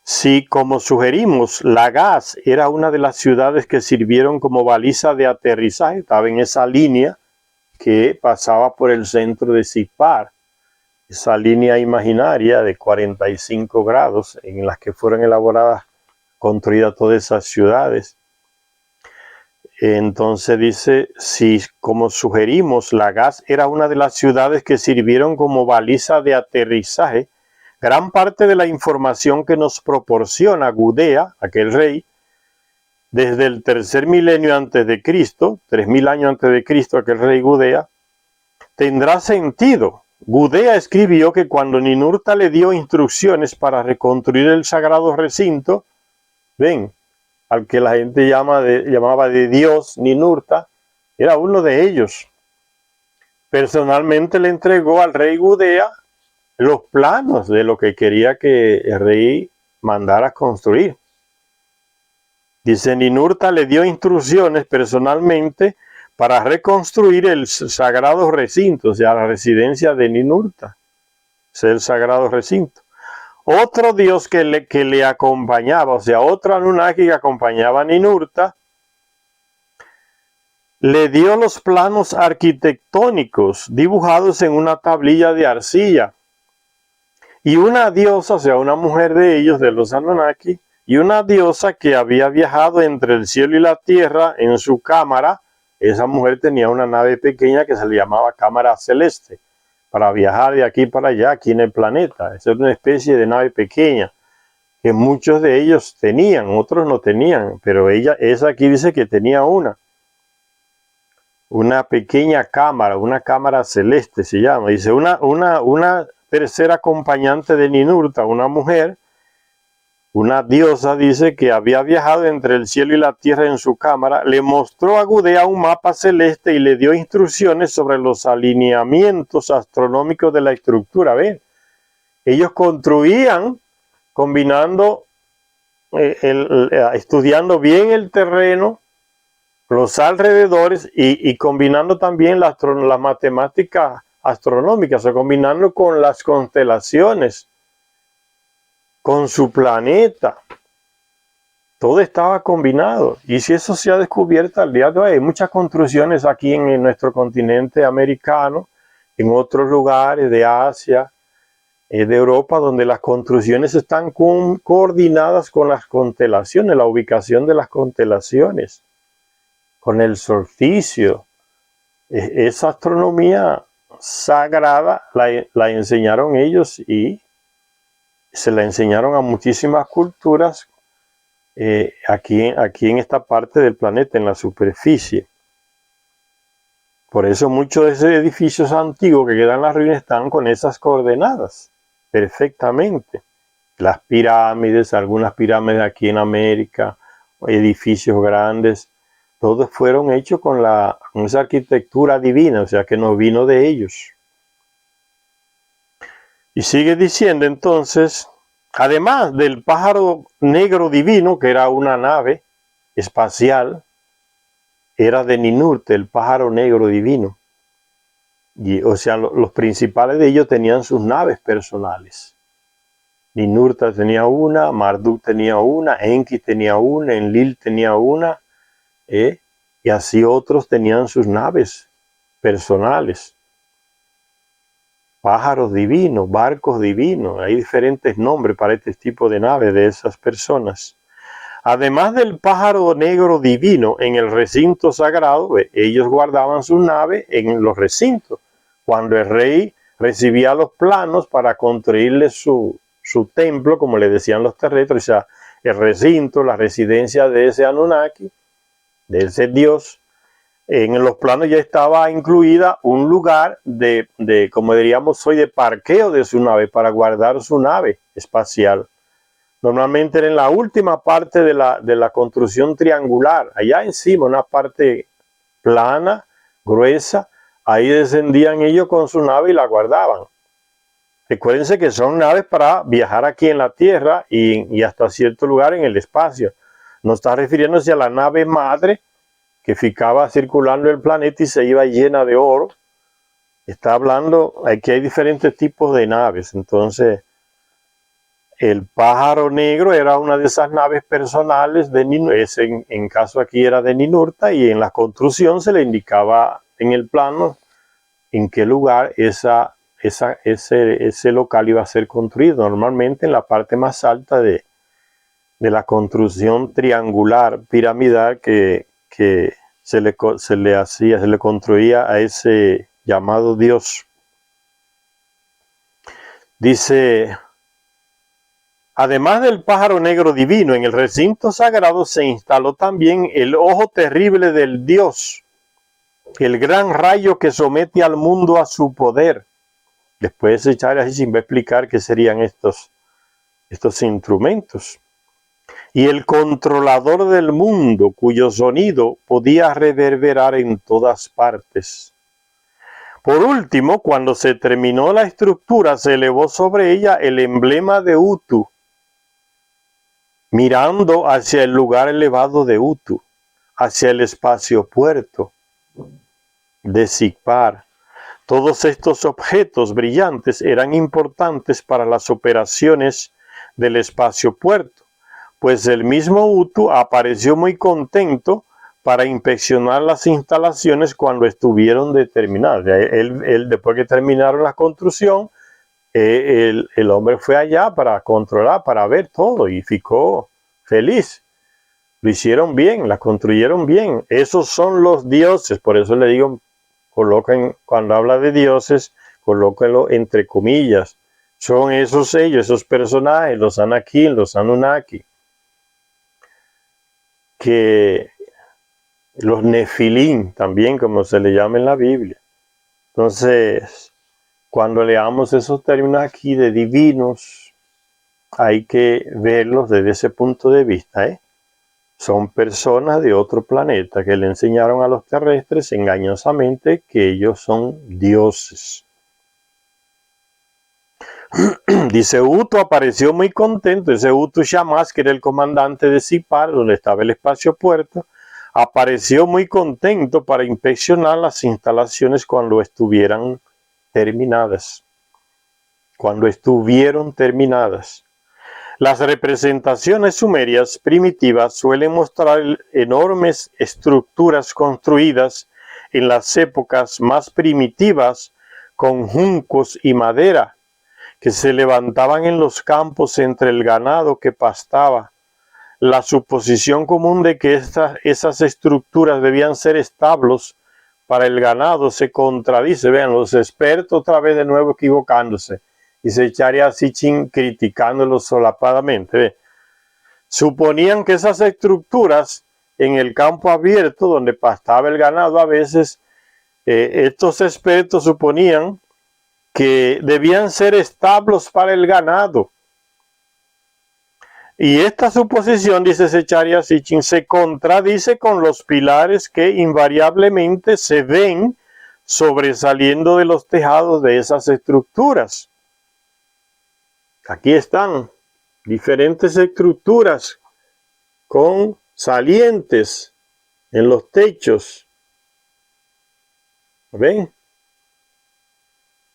Si, como sugerimos, Lagash era una de las ciudades que sirvieron como baliza de aterrizaje, estaba en esa línea que pasaba por el centro de Sipar, esa línea imaginaria de 45 grados en las que fueron elaboradas, construidas todas esas ciudades. Entonces dice, si como sugerimos, Lagash era una de las ciudades que sirvieron como baliza de aterrizaje, gran parte de la información que nos proporciona Gudea, aquel rey, desde el tercer milenio antes de Cristo, 3000 años antes de Cristo, aquel rey Gudea, tendrá sentido. Gudea escribió que cuando Ninurta le dio instrucciones para reconstruir el sagrado recinto, ven, al que la gente llamaba de Dios, Ninurta, era uno de ellos. Personalmente le entregó al rey Gudea los planos de lo que quería que el rey mandara construir. Dice, Ninurta le dio instrucciones personalmente para reconstruir el sagrado recinto, o sea, la residencia de Ninurta, es el sagrado recinto. Otro dios que le acompañaba, o sea, otro Anunnaki que acompañaba a Ninurta, le dio los planos arquitectónicos dibujados en una tablilla de arcilla. Y una diosa, o sea, una mujer de ellos, de los Anunnaki, y una diosa que había viajado entre el cielo y la tierra en su cámara. Esa mujer tenía una nave pequeña que se le llamaba cámara celeste, para viajar de aquí para allá, aquí en el planeta. Esa es una especie de nave pequeña, que muchos de ellos tenían, otros no tenían, pero esa aquí dice que tenía una pequeña cámara, una cámara celeste se llama. Dice, una tercera acompañante de Ninurta, una mujer, una diosa, dice que había viajado entre el cielo y la tierra en su cámara, le mostró a Gudea un mapa celeste y le dio instrucciones sobre los alineamientos astronómicos de la estructura. ¿Ven? Ellos construían combinando, estudiando bien el terreno, los alrededores y combinando también las matemáticas astronómicas, o combinando con las constelaciones, con su planeta. Todo estaba combinado. Y si eso se ha descubierto al día de hoy, hay muchas construcciones aquí en nuestro continente americano, en otros lugares de Asia, de Europa, donde las construcciones están coordinadas con las constelaciones, la ubicación de las constelaciones, con el solsticio. Esa astronomía sagrada la enseñaron ellos y se la enseñaron a muchísimas culturas aquí en esta parte del planeta, en la superficie. Por eso muchos de esos edificios antiguos que quedan en las ruinas están con esas coordenadas perfectamente. Las pirámides, algunas pirámides aquí en América, edificios grandes, todos fueron hechos con esa arquitectura divina, o sea que nos vino de ellos. Y sigue diciendo entonces, además del pájaro negro divino, que era una nave espacial, era de Ninurta, el pájaro negro divino. Y, o sea, los principales de ellos tenían sus naves personales. Ninurta tenía una, Marduk tenía una, Enki tenía una, Enlil tenía una, y así otros tenían sus naves personales. Pájaros divinos, barcos divinos, hay diferentes nombres para este tipo de naves de esas personas. Además del pájaro negro divino en el recinto sagrado, ellos guardaban su nave en los recintos. Cuando el rey recibía los planos para construirle su templo, como le decían los terrestres, o sea, el recinto, la residencia de ese Anunnaki, de ese dios, en los planos ya estaba incluida un lugar como diríamos hoy, de parqueo de su nave, para guardar su nave espacial. Normalmente era en la última parte de la construcción triangular, allá encima, una parte plana, gruesa, ahí descendían ellos con su nave y la guardaban. Recuérdense que son naves para viajar aquí en la Tierra y hasta cierto lugar en el espacio. No está refiriéndose a la nave madre que ficaba circulando el planeta y se iba llena de oro. Está hablando, aquí hay diferentes tipos de naves. Entonces, el pájaro negro era una de esas naves personales de Ninurta. En caso aquí era de Ninurta, y en la construcción se le indicaba en el plano en qué lugar ese local iba a ser construido. Normalmente en la parte más alta de la construcción triangular, piramidal, que se le construía a ese llamado Dios. Dice, además del pájaro negro divino, en el recinto sagrado se instaló también el ojo terrible del Dios, el gran rayo que somete al mundo a su poder. Después de echar así, sin explicar qué serían estos instrumentos. y el controlador del mundo, cuyo sonido podía reverberar en todas partes. Por último, cuando se terminó la estructura, se elevó sobre ella el emblema de Utu, mirando hacia el lugar elevado de Utu, hacia el espacio puerto de Sigpar. Todos estos objetos brillantes eran importantes para las operaciones del espacio puerto, pues el mismo Utu apareció muy contento para inspeccionar las instalaciones cuando estuvieron terminadas. Él, después que terminaron la construcción, el hombre fue allá para controlar, para ver todo, y ficó feliz. Lo hicieron bien, la construyeron bien. Esos son los dioses. Por eso le digo, coloquen, cuando habla de dioses, colóquenlo entre comillas. Son esos ellos, esos personajes, los Anakin, los Anunnaki, que los Nefilim, también como se le llama en la Biblia. Entonces, cuando leamos esos términos aquí de divinos, hay que verlos desde ese punto de vista, Son personas de otro planeta que le enseñaron a los terrestres engañosamente que ellos son dioses. Dice, Utu apareció muy contento. Ese Utu Shamash, que era el comandante de Sigpar, donde estaba el espacio puerto, apareció muy contento para inspeccionar las instalaciones cuando estuvieran terminadas. Cuando estuvieron terminadas. Las representaciones sumerias primitivas suelen mostrar enormes estructuras construidas en las épocas más primitivas con juncos y madera, que se levantaban en los campos entre el ganado que pastaba. La suposición común de que esas estructuras debían ser establos para el ganado se contradice. Vean, los expertos otra vez de nuevo equivocándose. Y se echaría así criticándolo solapadamente. Suponían que esas estructuras en el campo abierto donde pastaba el ganado, a veces estos expertos suponían que debían ser establos para el ganado. Y esta suposición, dice Secharia Sitchin, se contradice con los pilares que invariablemente se ven sobresaliendo de los tejados de esas estructuras. Aquí están diferentes estructuras con salientes en los techos. ¿Ven?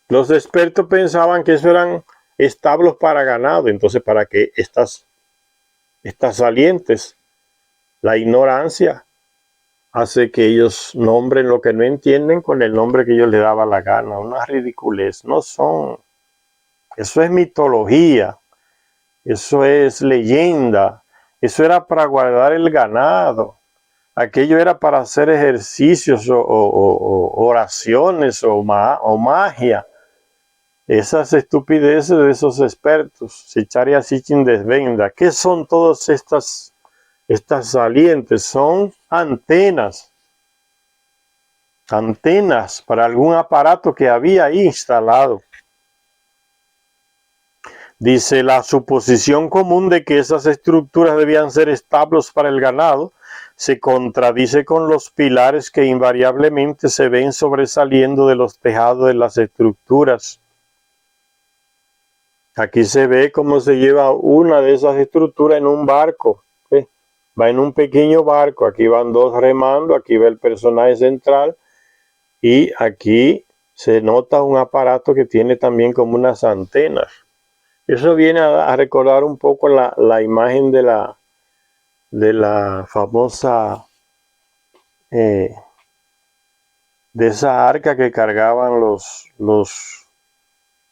Los expertos pensaban que eso eran establos para ganado. Entonces, ¿para qué estas salientes? La ignorancia hace que ellos nombren lo que no entienden con el nombre que ellos les daba la gana. Una ridiculez. No son. Eso es mitología. Eso es leyenda. Eso era para guardar el ganado. Aquello era para hacer ejercicios o oraciones o magia. Esas estupideces de esos expertos. Secharia Sitchin desvenda. ¿Qué son todas estas salientes? Son antenas. Antenas para algún aparato que había ahí instalado. Dice, la suposición común de que esas estructuras debían ser establos para el ganado se contradice con los pilares que invariablemente se ven sobresaliendo de los tejados de las estructuras. Aquí se ve cómo se lleva una de esas estructuras en un barco. Va en un pequeño barco, aquí van dos remando, aquí va el personaje central y aquí se nota un aparato que tiene también como unas antenas. Eso viene a recordar un poco la imagen de la famosa, de esa arca que cargaban los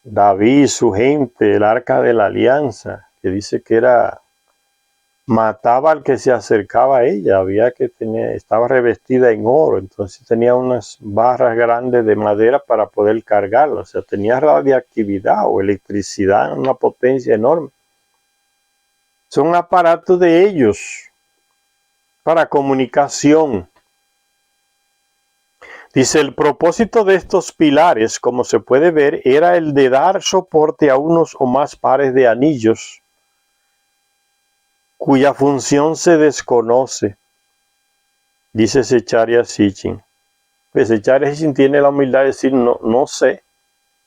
David, su gente, el arca de la alianza, que dice que mataba al que se acercaba a ella, estaba revestida en oro, entonces tenía unas barras grandes de madera para poder cargarla, o sea, tenía radiactividad o electricidad en una potencia enorme. Son aparatos de ellos para comunicación. Dice, el propósito de estos pilares, como se puede ver, era el de dar soporte a unos o más pares de anillos cuya función se desconoce, dice Zecharia Sitchin. Pues Zecharia Sitchin tiene la humildad de decir, no sé,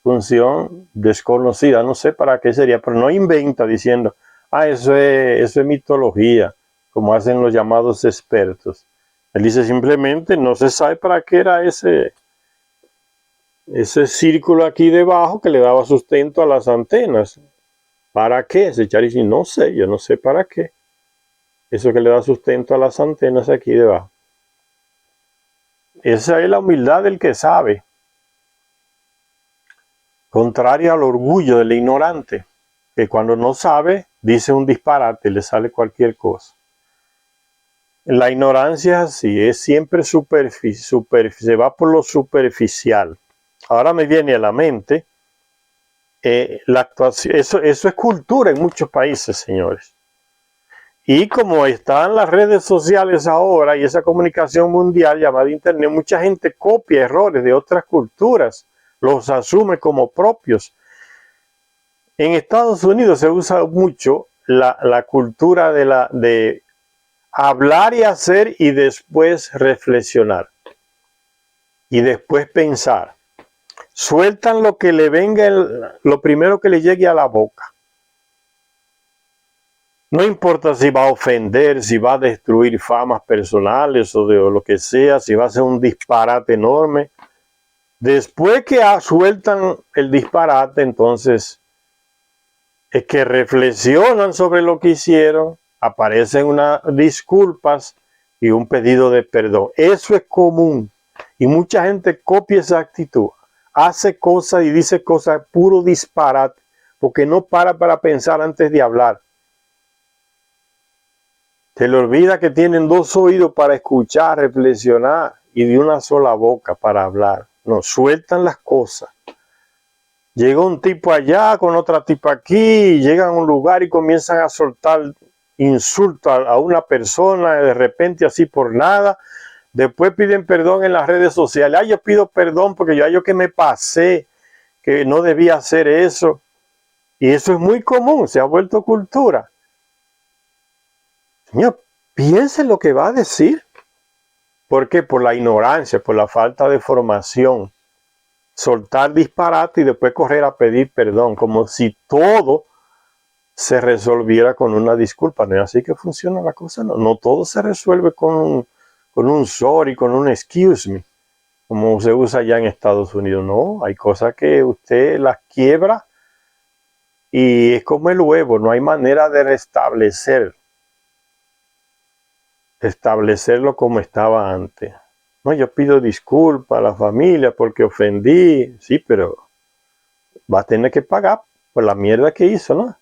función desconocida, no sé para qué sería, pero no inventa diciendo, eso es mitología, como hacen los llamados expertos. Él dice simplemente, no se sabe para qué era ese círculo aquí debajo que le daba sustento a las antenas. ¿Para qué? Zecharia Sitchin, no sé, yo no sé para qué. Eso que le da sustento a las antenas aquí debajo. Esa es la humildad del que sabe. Contrario al orgullo del ignorante, que cuando no sabe, dice un disparate, le sale cualquier cosa. La ignorancia es así, es siempre se va por lo superficial. Ahora me viene a la mente la actuación, eso es cultura en muchos países, señores. Y como están las redes sociales ahora y esa comunicación mundial llamada internet, mucha gente copia errores de otras culturas, los asume como propios. En Estados Unidos se usa mucho la cultura de hablar y hacer y después reflexionar. Y después pensar. Sueltan lo que le venga, lo primero que le llegue a la boca. No importa si va a ofender, si va a destruir famas personales o lo que sea, si va a ser un disparate enorme. Después que sueltan el disparate, entonces es que reflexionan sobre lo que hicieron, aparecen unas disculpas y un pedido de perdón. Eso es común y mucha gente copia esa actitud, hace cosas y dice cosas puro disparate, porque no para pensar antes de hablar. Se le olvida que tienen dos oídos para escuchar, reflexionar y de una sola boca para hablar. No, sueltan las cosas. Llega un tipo allá con otra tipa aquí, llegan a un lugar y comienzan a soltar insultos a una persona de repente así por nada. Después piden perdón en las redes sociales. Yo pido perdón porque yo que me pasé, que no debía hacer eso. Y eso es muy común, se ha vuelto cultura. Señor, piense lo que va a decir. ¿Por qué? Por la ignorancia, por la falta de formación. Soltar disparate y después correr a pedir perdón, como si todo se resolviera con una disculpa. No es así que funciona la cosa, no todo se resuelve con un sorry, con un excuse me, como se usa allá en Estados Unidos. No, hay cosas que usted las quiebra y es como el huevo, no hay manera de restablecerlo como estaba antes. No, yo pido disculpas a la familia porque ofendí, sí, pero va a tener que pagar por la mierda que hizo, ¿no?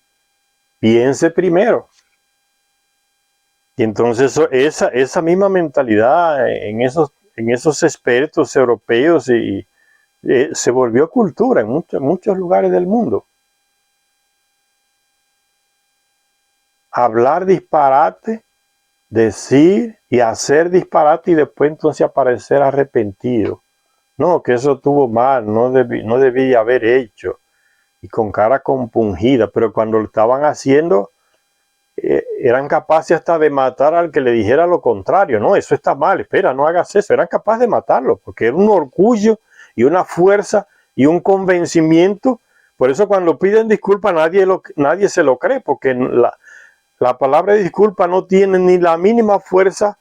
Piense primero. Y entonces esa misma mentalidad en esos expertos europeos se volvió cultura en muchos lugares del mundo. Hablar disparate, decir y hacer disparate y después entonces aparecer arrepentido. No, que eso estuvo mal, no debía haber hecho. Y con cara compungida, pero cuando lo estaban haciendo, eran capaces hasta de matar al que le dijera lo contrario. No, eso está mal, espera, no hagas eso. Eran capaces de matarlo, porque era un orgullo y una fuerza y un convencimiento. Por eso cuando piden disculpas nadie se lo cree, porque la palabra disculpa no tiene ni la mínima fuerza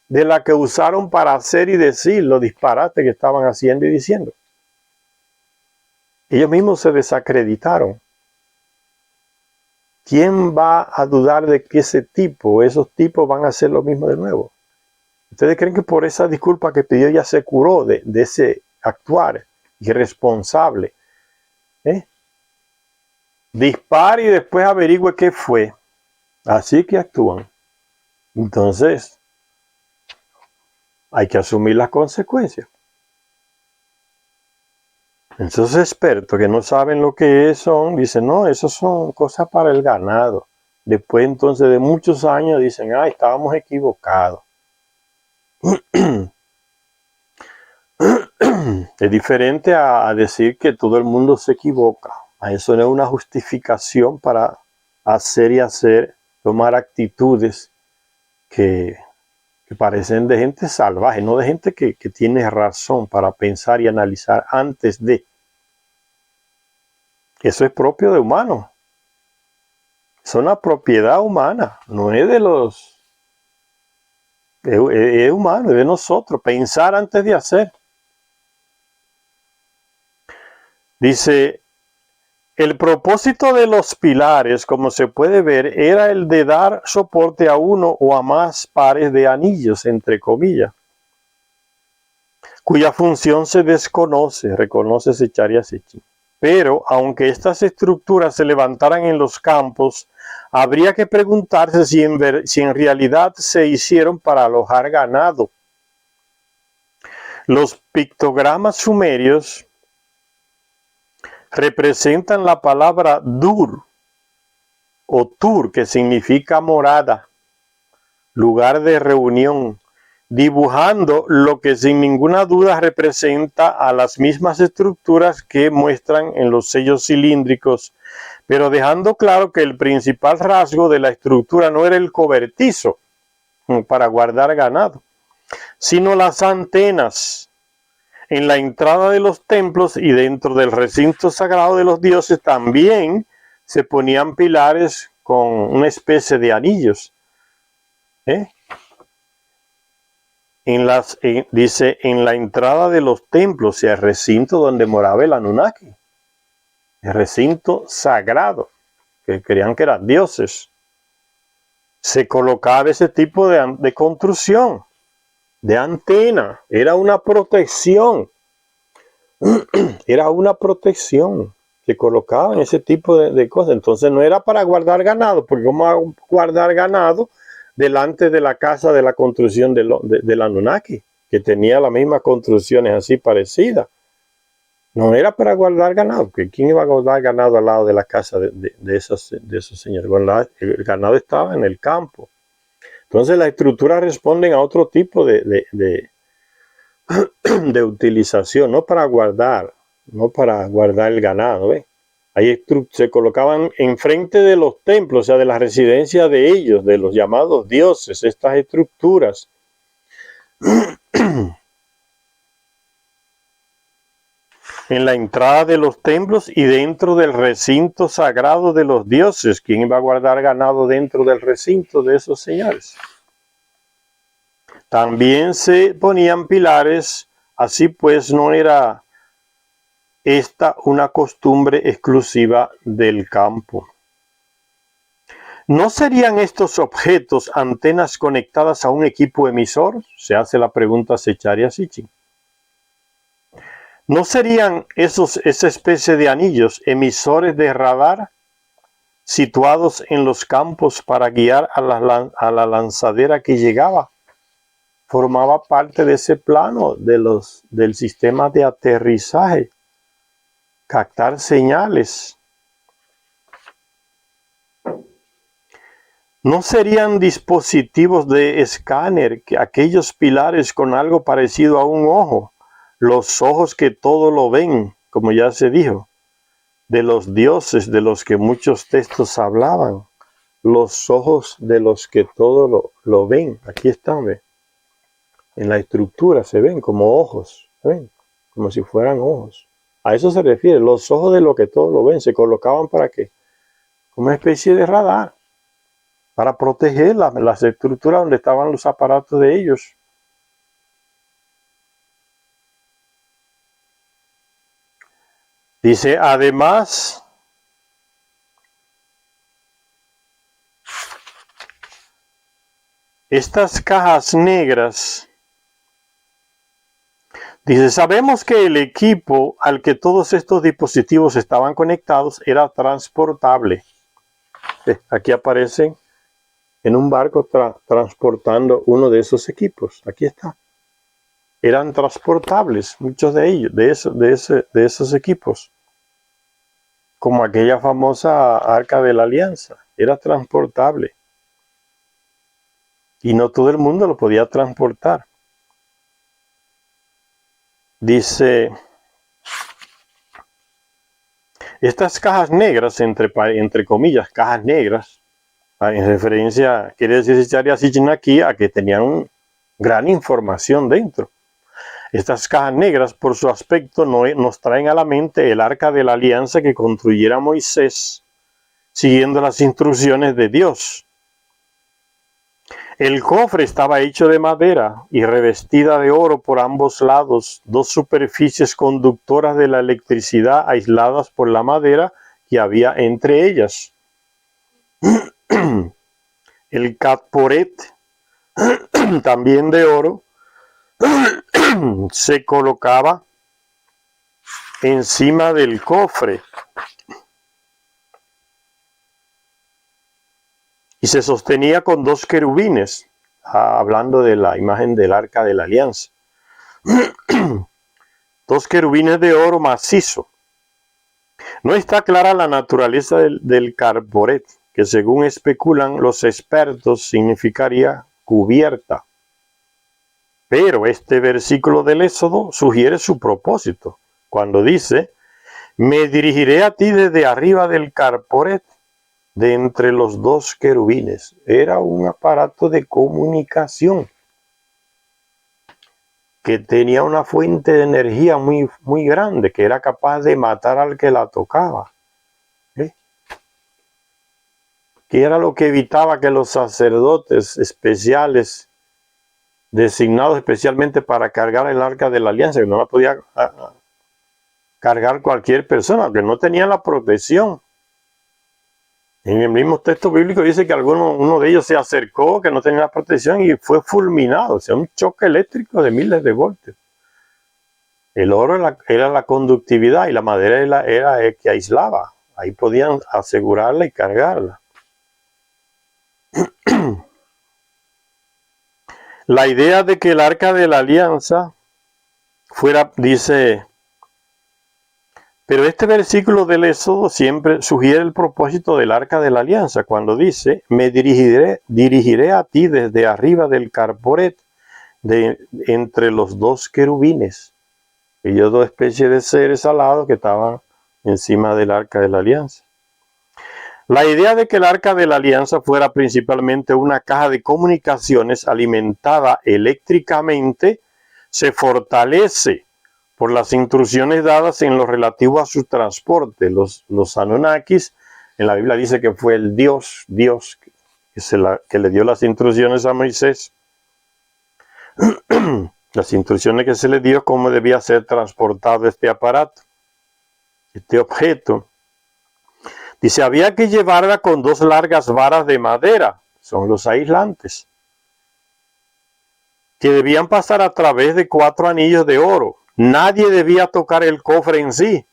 de la que usaron para hacer y decir los disparates que estaban haciendo y diciendo. Ellos mismos se desacreditaron. ¿Quién va a dudar de que esos tipos van a hacer lo mismo de nuevo? ¿Ustedes creen que por esa disculpa que pidió ya se curó de ese actuar irresponsable? Dispare y después averigüe qué fue. Así que actúan. Entonces, hay que asumir las consecuencias. Esos expertos que no saben lo que son, dicen, no, eso son cosas para el ganado. Después entonces de muchos años dicen, estábamos equivocados. Es diferente a decir que todo el mundo se equivoca. Eso no es una justificación para hacer y hacer tomar actitudes que parecen de gente salvaje, no de gente que tiene razón para pensar y analizar antes de. Eso es propio de humanos. Es una propiedad humana, no es de los... Es humano, es de nosotros, pensar antes de hacer. Dice, el propósito de los pilares, como se puede ver, era el de dar soporte a uno o a más pares de anillos, entre comillas, cuya función se desconoce, reconoce Zecharia Sitchin. Pero, aunque estas estructuras se levantaran en los campos, habría que preguntarse si en realidad se hicieron para alojar ganado. Los pictogramas sumerios representan la palabra Dur o Tur, que significa morada, lugar de reunión, dibujando lo que sin ninguna duda representa a las mismas estructuras que muestran en los sellos cilíndricos, pero dejando claro que el principal rasgo de la estructura no era el cobertizo para guardar ganado, sino las antenas. En la entrada de los templos y dentro del recinto sagrado de los dioses también se ponían pilares con una especie de anillos. Dice, en la entrada de los templos y el recinto donde moraba el Anunnaki. El recinto sagrado, que creían que eran dioses. Se colocaba ese tipo de construcción, de antena. Era una protección. Era una protección que colocaban ese tipo de cosas. Entonces no era para guardar ganado, porque ¿cómo a guardar ganado delante de la casa de la construcción del Anunnaki, que tenía las mismas construcciones así parecidas? No era para guardar ganado, porque ¿quién iba a guardar ganado al lado de la casa de esos señores? Bueno, el ganado estaba en el campo. Entonces las estructuras responden a otro tipo de utilización, no para guardar el ganado. Ahí se colocaban enfrente de los templos, o sea, de la residencia de ellos, de los llamados dioses, estas estructuras. En la entrada de los templos y dentro del recinto sagrado de los dioses. ¿Quién iba a guardar ganado dentro del recinto de esos señores? También se ponían pilares, así pues no era esta una costumbre exclusiva del campo. ¿No serían estos objetos antenas conectadas a un equipo emisor? Se hace la pregunta Zecharia Sitchin. ¿No serían esa especie de anillos emisores de radar situados en los campos para guiar a la lanzadera que llegaba? Formaba parte de ese plano del sistema de aterrizaje, captar señales. ¿No serían dispositivos de escáner que aquellos pilares con algo parecido a un ojo? Los ojos que todo lo ven, como ya se dijo, de los dioses de los que muchos textos hablaban. Los ojos de los que todo lo ven. Aquí están, ¿ve? En la estructura se ven como ojos, ¿ven? Como si fueran ojos. A eso se refiere, los ojos de lo que todo lo ven. ¿Se colocaban para qué? Como una especie de radar, para proteger las estructuras donde estaban los aparatos de ellos. Dice, además, estas cajas negras, dice, sabemos que el equipo al que todos estos dispositivos estaban conectados era transportable. Aquí aparecen en un barco transportando uno de esos equipos. Aquí está. Eran transportables, muchos de ellos, de esos equipos. Como aquella famosa Arca de la Alianza, era transportable. Y no todo el mundo lo podía transportar. Dice, estas cajas negras, entre comillas, cajas negras, En referencia, quiere decir Secharia Sichinaki, a que tenían gran información dentro. Estas cajas negras, por su aspecto, nos traen a la mente el arca de la alianza que construyera Moisés, siguiendo las instrucciones de Dios. El cofre estaba hecho de madera y revestida de oro por ambos lados, dos superficies conductoras de la electricidad aisladas por la madera que había entre ellas. El catporet, también de oro, se colocaba encima del cofre y se sostenía con dos querubines, hablando de la imagen del arca de la alianza. Dos querubines de oro macizo. No está clara la naturaleza del carboret, que según especulan los expertos significaría cubierta. Pero este versículo del Éxodo sugiere su propósito, cuando dice: me dirigiré a ti desde arriba del carporet, de entre los dos querubines. Era un aparato de comunicación que tenía una fuente de energía muy, muy grande, que era capaz de matar al que la tocaba. Que era lo que evitaba que los sacerdotes especiales, designados especialmente para cargar el arca de la alianza, que no la podía cargar cualquier persona, que no tenía la protección. En el mismo texto bíblico dice que uno de ellos se acercó, que no tenía la protección, y fue fulminado, o sea, un choque eléctrico de miles de voltios. El oro era la conductividad y la madera era el que aislaba. Ahí podían asegurarla y cargarla. La idea de que el arca de la alianza fuera, dice, pero este versículo del Éxodo siempre sugiere el propósito del arca de la alianza, cuando dice: me dirigiré a ti desde arriba del carporet, entre los dos querubines. Ellos dos especies de seres alados que estaban encima del arca de la alianza. La idea de que el arca de la alianza fuera principalmente una caja de comunicaciones alimentada eléctricamente se fortalece por las instrucciones dadas en lo relativo a su transporte. Los Anunnakis, en la Biblia dice que fue el Dios que le dio las instrucciones a Moisés. Las instrucciones que se le dio cómo debía ser transportado este aparato, este objeto. Dice, había que llevarla con dos largas varas de madera, son los aislantes, que debían pasar a través de 4 anillos de oro. Nadie debía tocar el cofre en sí.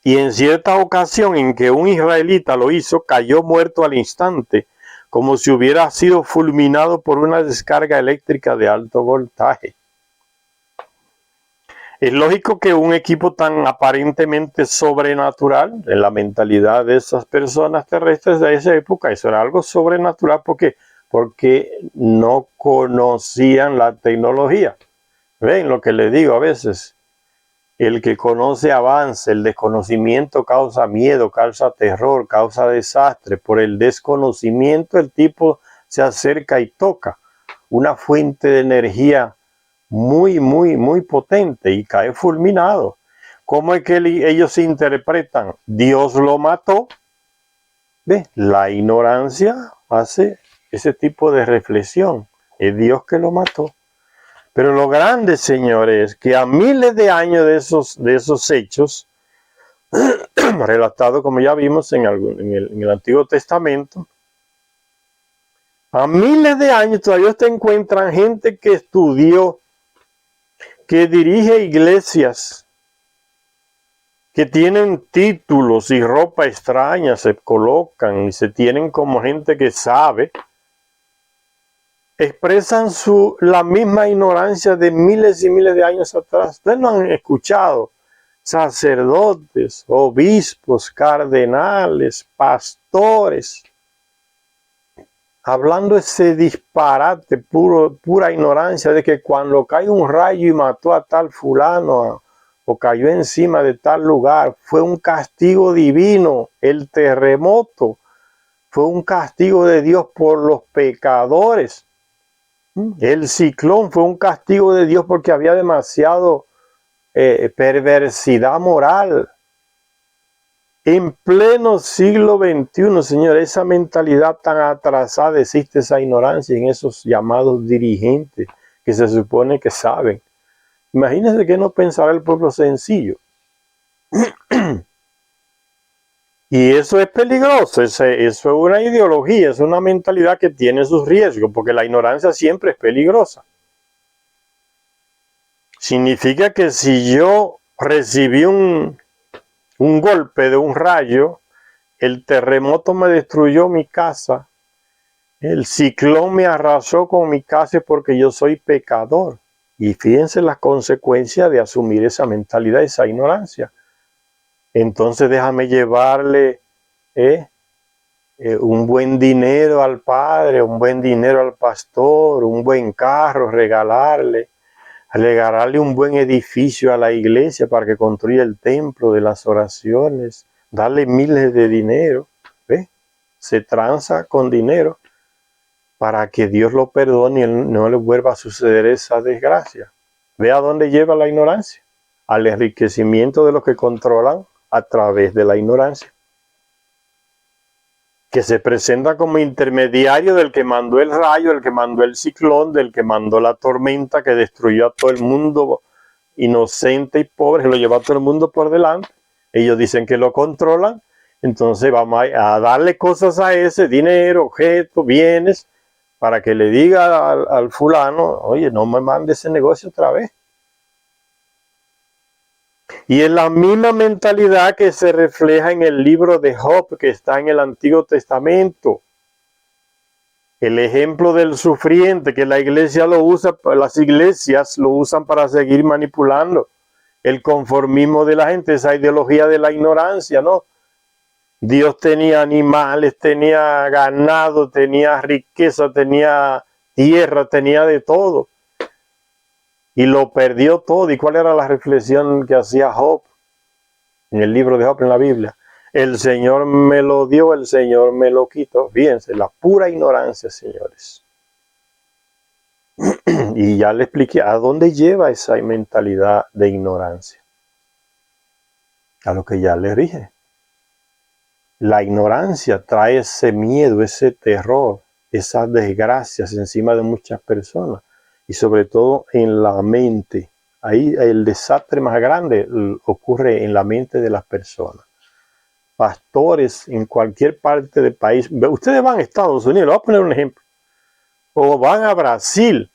Y en cierta ocasión en que un israelita lo hizo, cayó muerto al instante, como si hubiera sido fulminado por una descarga eléctrica de alto voltaje. Es lógico que un equipo tan aparentemente sobrenatural, en la mentalidad de esas personas terrestres de esa época, eso era algo sobrenatural porque no conocían la tecnología. ¿Ven lo que les digo a veces? El que conoce avanza, el desconocimiento causa miedo, causa terror, causa desastre. Por el desconocimiento el tipo se acerca y toca una fuente de energía muy, muy, muy potente y cae fulminado. ¿Cómo es que ellos se interpretan? Dios lo mató. ¿Ve? La ignorancia hace ese tipo de reflexión. Es Dios que lo mató. Pero lo grande, señores, es que a miles de años de esos hechos, relatados como ya vimos en el Antiguo Testamento, a miles de años todavía se encuentran gente que estudió, que dirige iglesias, que tienen títulos y ropa extraña, se colocan y se tienen como gente que sabe, expresan la misma ignorancia de miles y miles de años atrás. Ustedes no han escuchado sacerdotes, obispos, cardenales, pastores, hablando ese disparate, pura ignorancia de que cuando cae un rayo y mató a tal fulano o cayó encima de tal lugar, fue un castigo divino. El terremoto fue un castigo de Dios por los pecadores. El ciclón fue un castigo de Dios porque había demasiado perversidad moral. En pleno siglo XXI, señor, esa mentalidad tan atrasada, existe esa ignorancia en esos llamados dirigentes que se supone que saben. Imagínense que no pensará el pueblo sencillo. Y eso es peligroso, eso es una ideología, es una mentalidad que tiene sus riesgos, porque la ignorancia siempre es peligrosa. Significa que si yo recibí un golpe de un rayo, el terremoto me destruyó mi casa, el ciclón me arrasó con mi casa porque yo soy pecador. Y fíjense las consecuencias de asumir esa mentalidad, esa ignorancia. Entonces déjame llevarle un buen dinero al padre, un buen dinero al pastor, un buen carro, regalarle un buen edificio a la iglesia para que construya el templo de las oraciones, darle miles de dinero, ¿ve? Se tranza con dinero para que Dios lo perdone y no le vuelva a suceder esa desgracia. ¿Ve a dónde lleva la ignorancia? Al enriquecimiento de los que controlan a través de la ignorancia, que se presenta como intermediario del que mandó el rayo, el que mandó el ciclón, del que mandó la tormenta que destruyó a todo el mundo inocente y pobre, que lo llevó a todo el mundo por delante. Ellos dicen que lo controlan, entonces vamos a darle cosas a ese, dinero, objetos, bienes, para que le diga al fulano, oye, no me mande ese negocio otra vez. Y es la misma mentalidad que se refleja en el libro de Job, que está en el Antiguo Testamento. El ejemplo del sufriente, que la iglesia lo usa, las iglesias lo usan para seguir manipulando. El conformismo de la gente, esa ideología de la ignorancia, ¿no? Dios tenía animales, tenía ganado, tenía riqueza, tenía tierra, tenía de todo. Y lo perdió todo. ¿Y cuál era la reflexión que hacía Job en el libro de Job en la Biblia? El Señor me lo dio, el Señor me lo quitó. Fíjense, la pura ignorancia, señores. Y ya le expliqué a dónde lleva esa mentalidad de ignorancia. A lo que ya le dije. La ignorancia trae ese miedo, ese terror, esas desgracias encima de muchas personas. Y sobre todo en la mente. Ahí el desastre más grande ocurre en la mente de las personas. Pastores en cualquier parte del país. Ustedes van a Estados Unidos, voy a poner un ejemplo. O van a Brasil.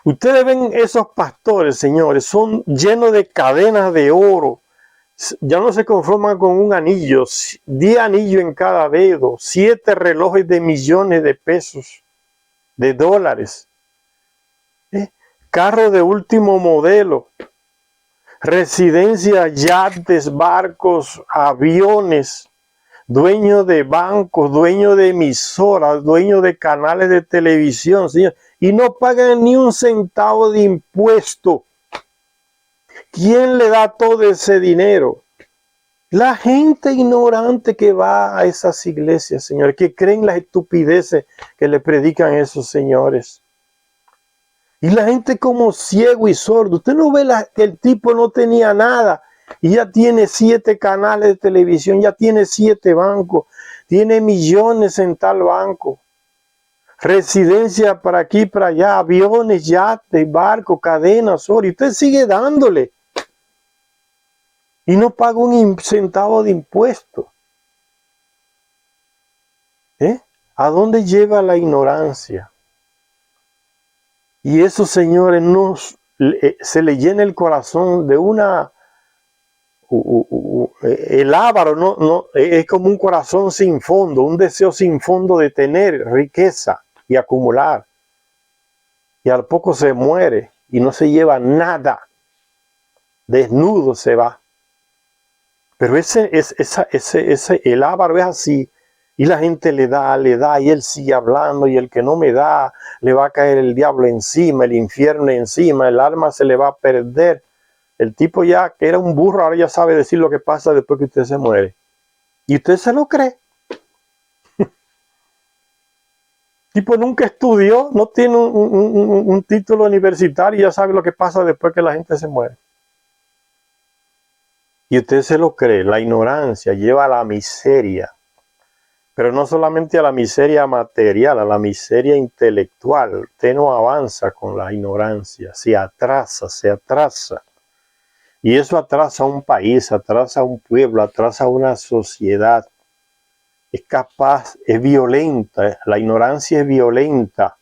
Ustedes ven esos pastores, señores, son llenos de cadenas de oro. Ya no se conforman con un anillo, 10 anillos en cada dedo, 7 relojes de millones de pesos, de dólares. Carro de último modelo, residencia, yates, barcos, aviones, dueño de bancos, dueño de emisoras, dueño de canales de televisión, señor, y no pagan ni un centavo de impuesto. ¿Quién le da todo ese dinero? La gente ignorante que va a esas iglesias, señores, que creen las estupideces que le predican esos señores. Y la gente como ciego y sordo. Usted no ve que el tipo no tenía nada y ya tiene 7 canales de televisión, ya tiene 7 bancos, tiene millones en tal banco. Residencia para aquí, para allá, aviones, yates, barcos, cadenas, oro. Y usted sigue dándole. Y no paga un centavo de impuesto. ¿A dónde lleva la ignorancia? Y esos señores se le llena el corazón de una... el avaro no, es como un corazón sin fondo, un deseo sin fondo de tener riqueza y acumular. Y al poco se muere y no se lleva nada. Desnudo se va. Pero el avaro es así. Y la gente le da, y él sigue hablando, y el que no me da, le va a caer el diablo encima, el infierno encima, el alma se le va a perder. El tipo ya, que era un burro, ahora ya sabe decir lo que pasa después que usted se muere. ¿Y usted se lo cree? Tipo nunca estudió, no tiene un título universitario y ya sabe lo que pasa después que la gente se muere. Y usted se lo cree, la ignorancia lleva a la miseria, pero no solamente a la miseria material, a la miseria intelectual. Usted no avanza con la ignorancia, se atrasa, se atrasa. Y eso atrasa a un país, atrasa a un pueblo, atrasa a una sociedad. Es capaz, es violenta, la ignorancia es violenta,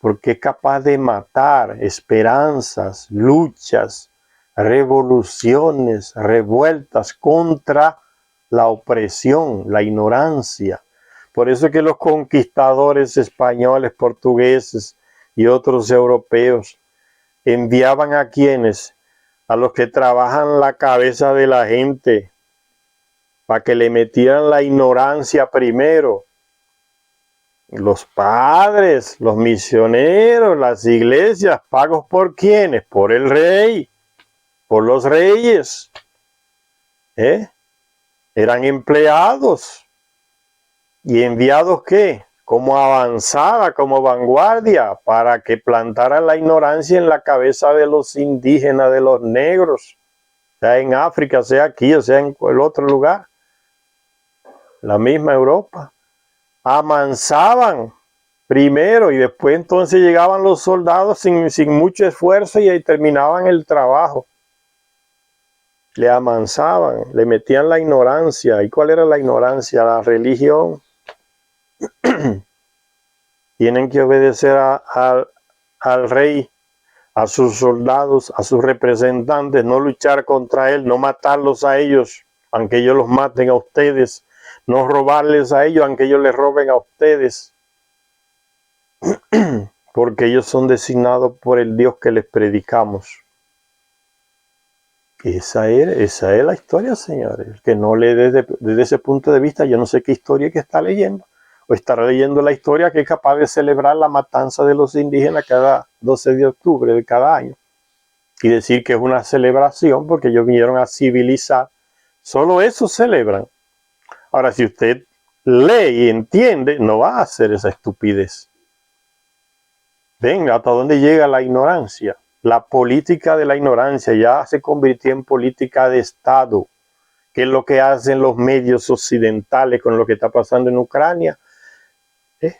porque es capaz de matar esperanzas, luchas, revoluciones, revueltas contra la opresión, la ignorancia. Por eso es que los conquistadores españoles, portugueses y otros europeos enviaban a quienes, a los que trabajan la cabeza de la gente, para que le metieran la ignorancia primero. Los padres, los misioneros, las iglesias, ¿pagos por quiénes? Por el rey, por los reyes. Eran empleados. ¿Y enviados qué? Como avanzada, como vanguardia, para que plantaran la ignorancia en la cabeza de los indígenas, de los negros, sea en África, sea aquí, o sea en el otro lugar. La misma Europa. Amansaban primero y después entonces llegaban los soldados sin mucho esfuerzo y ahí terminaban el trabajo. Le amansaban, le metían la ignorancia. ¿Y cuál era la ignorancia? La religión. Tienen que obedecer al rey, a sus soldados, a sus representantes, no luchar contra él, no matarlos a ellos, aunque ellos los maten a ustedes, no robarles a ellos, aunque ellos les roben a ustedes, porque ellos son designados por el Dios que les predicamos. Esa es la historia, señores. El que no lee desde ese punto de vista, yo no sé qué historia que está leyendo. O estará leyendo la historia que es capaz de celebrar la matanza de los indígenas cada 12 de octubre de cada año. Y decir que es una celebración porque ellos vinieron a civilizar. Solo eso celebran. Ahora, si usted lee y entiende, no va a hacer esa estupidez. Venga, ¿hasta dónde llega la ignorancia? La política de la ignorancia ya se convirtió en política de Estado. ¿Qué es lo que hacen los medios occidentales con lo que está pasando en Ucrania?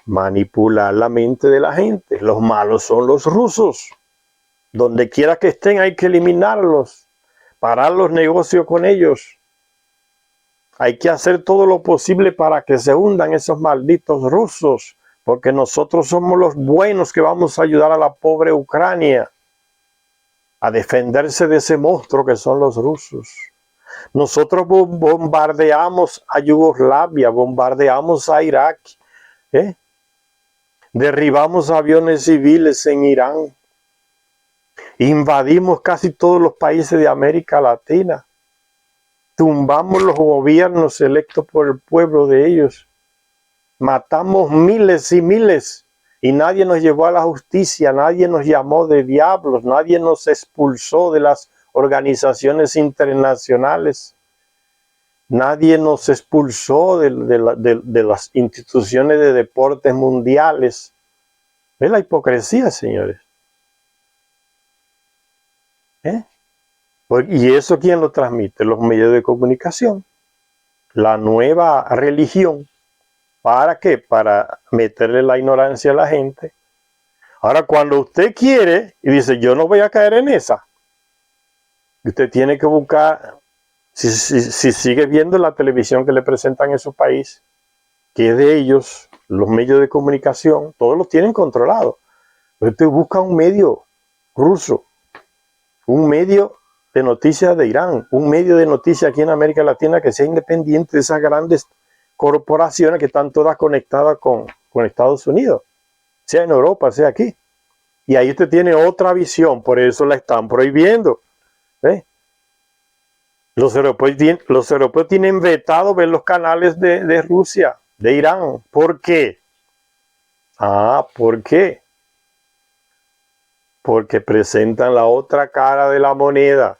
Manipular la mente de la gente. Los malos son los rusos. Donde quiera que estén hay que eliminarlos, parar los negocios con ellos. Hay que hacer todo lo posible para que se hundan esos malditos rusos, porque nosotros somos los buenos que vamos a ayudar a la pobre Ucrania a defenderse de ese monstruo que son los rusos. Nosotros bombardeamos a Yugoslavia, bombardeamos a Irak, derribamos aviones civiles en Irán, invadimos casi todos los países de América Latina, tumbamos los gobiernos electos por el pueblo de ellos, matamos miles y miles y nadie nos llevó a la justicia, nadie nos llamó de diablos, nadie nos expulsó de las organizaciones internacionales, nadie nos expulsó de las instituciones de deportes mundiales. ¿Ve la hipocresía, señores? ¿Y eso quién lo transmite? Los medios de comunicación. La nueva religión. ¿Para qué? Para meterle la ignorancia a la gente. Ahora, cuando usted quiere y dice, yo no voy a caer en esa, usted tiene que buscar, si sigue viendo la televisión que le presentan en su país, que es de ellos, los medios de comunicación, todos los tienen controlados. Usted busca un medio ruso, un medio de noticias de Irán, un medio de noticias aquí en América Latina que sea independiente de esas grandes corporaciones que están todas conectadas con Estados Unidos, sea en Europa, sea aquí. Y ahí usted tiene otra visión, por eso la están prohibiendo. Los europeos tienen vetado ver los canales de Rusia, de Irán. ¿Por qué? ¿Por qué? Porque presentan la otra cara de la moneda.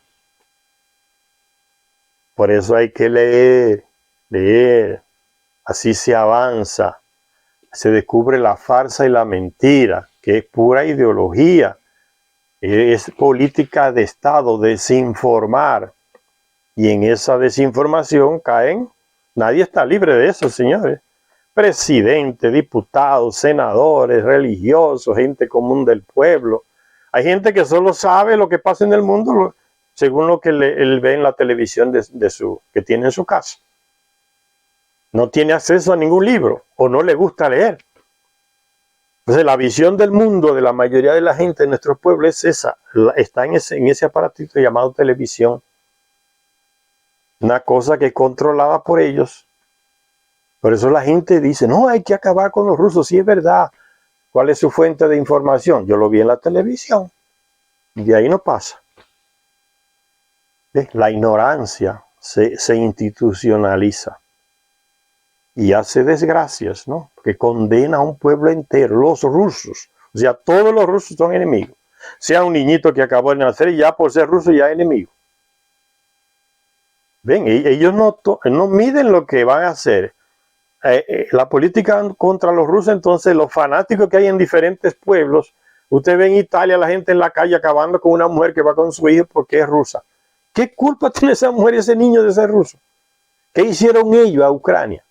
Por eso hay que leer. Así se avanza. se descubre la farsa y la mentira, que es pura ideología, es política de Estado, desinformar. Y en esa desinformación caen, nadie está libre de eso, señores. Presidentes, diputados, senadores, religiosos, gente común del pueblo. Hay gente que solo sabe lo que pasa en el mundo según lo que él ve en la televisión que tiene en su casa. No tiene acceso a ningún libro o no le gusta leer. Entonces la visión del mundo de la mayoría de la gente en nuestro pueblo es esa. Está en ese aparatito llamado televisión. Una cosa que es controlada por ellos. Por eso la gente dice, no, hay que acabar con los rusos. Sí, es verdad. ¿Cuál es su fuente de información? Yo lo vi en la televisión. Y de ahí no pasa. ¿Ves? La ignorancia se institucionaliza. Y hace desgracias, ¿no? Que condena a un pueblo entero, los rusos. O sea, todos los rusos son enemigos. Sea un niñito que acabó de nacer y ya por ser ruso ya es enemigo. Ven, ellos no miden lo que van a hacer. La política contra los rusos, entonces los fanáticos que hay en diferentes pueblos, usted ve en Italia la gente en la calle acabando con una mujer que va con su hijo porque es rusa. ¿Qué culpa tiene esa mujer y ese niño de ser ruso? ¿Qué hicieron ellos a Ucrania?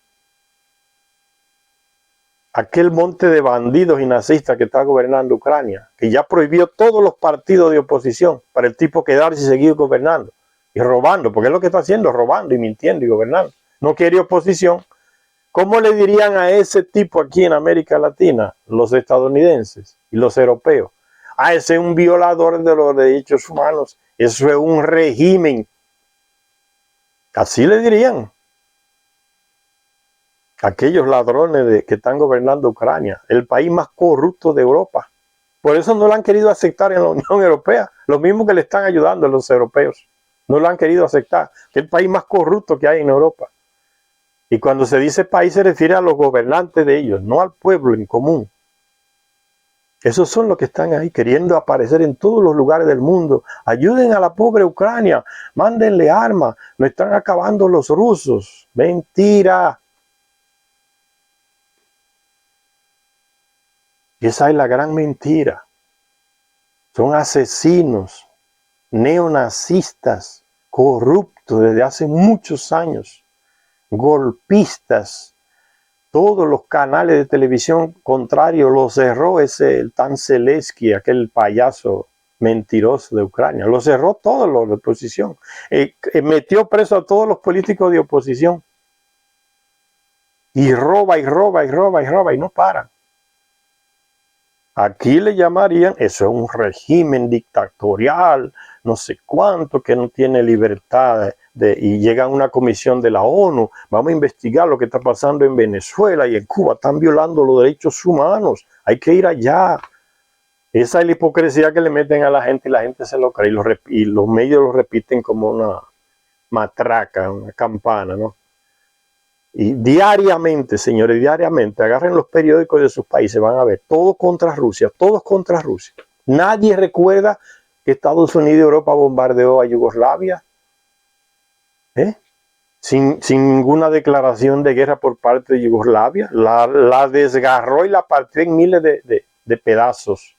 Aquel monte de bandidos y nazistas que está gobernando Ucrania, que ya prohibió todos los partidos de oposición para el tipo quedarse y seguir gobernando y robando, porque es lo que está haciendo, robando y mintiendo y gobernando. No quiere oposición. ¿Cómo le dirían a ese tipo aquí en América Latina, los estadounidenses y los europeos? Ah, ese es un violador de los derechos humanos, eso es un régimen. Así le dirían. Aquellos ladrones que están gobernando Ucrania, el país más corrupto de Europa. Por eso no lo han querido aceptar en la Unión Europea. Los mismos que le están ayudando a los europeos. No lo han querido aceptar. Que es el país más corrupto que hay en Europa. Y cuando se dice país se refiere a los gobernantes de ellos, no al pueblo en común. Esos son los que están ahí queriendo aparecer en todos los lugares del mundo. Ayuden a la pobre Ucrania. Mándenle armas. Nos están acabando los rusos. Mentira. Esa es la gran mentira. Son asesinos, neonazistas, corruptos desde hace muchos años, golpistas. Todos los canales de televisión contrarios los cerró el tan Zelensky, aquel payaso mentiroso de Ucrania. Lo cerró todos los de oposición. Metió preso a todos los políticos de oposición. Y roba y roba y roba y roba y no paran. Aquí le llamarían, eso es un régimen dictatorial, no sé cuánto, que no tiene libertad y llega una comisión de la ONU, vamos a investigar lo que está pasando en Venezuela y en Cuba, están violando los derechos humanos, hay que ir allá. Esa es la hipocresía que le meten a la gente y la gente se lo cree y los medios lo repiten como una matraca, una campana, ¿no? Y diariamente, señores, diariamente, agarren los periódicos de sus países, van a ver, todos contra Rusia, todos contra Rusia. Nadie recuerda que Estados Unidos y Europa bombardeó a Yugoslavia, sin ninguna declaración de guerra por parte de Yugoslavia. La desgarró y la partió en miles de pedazos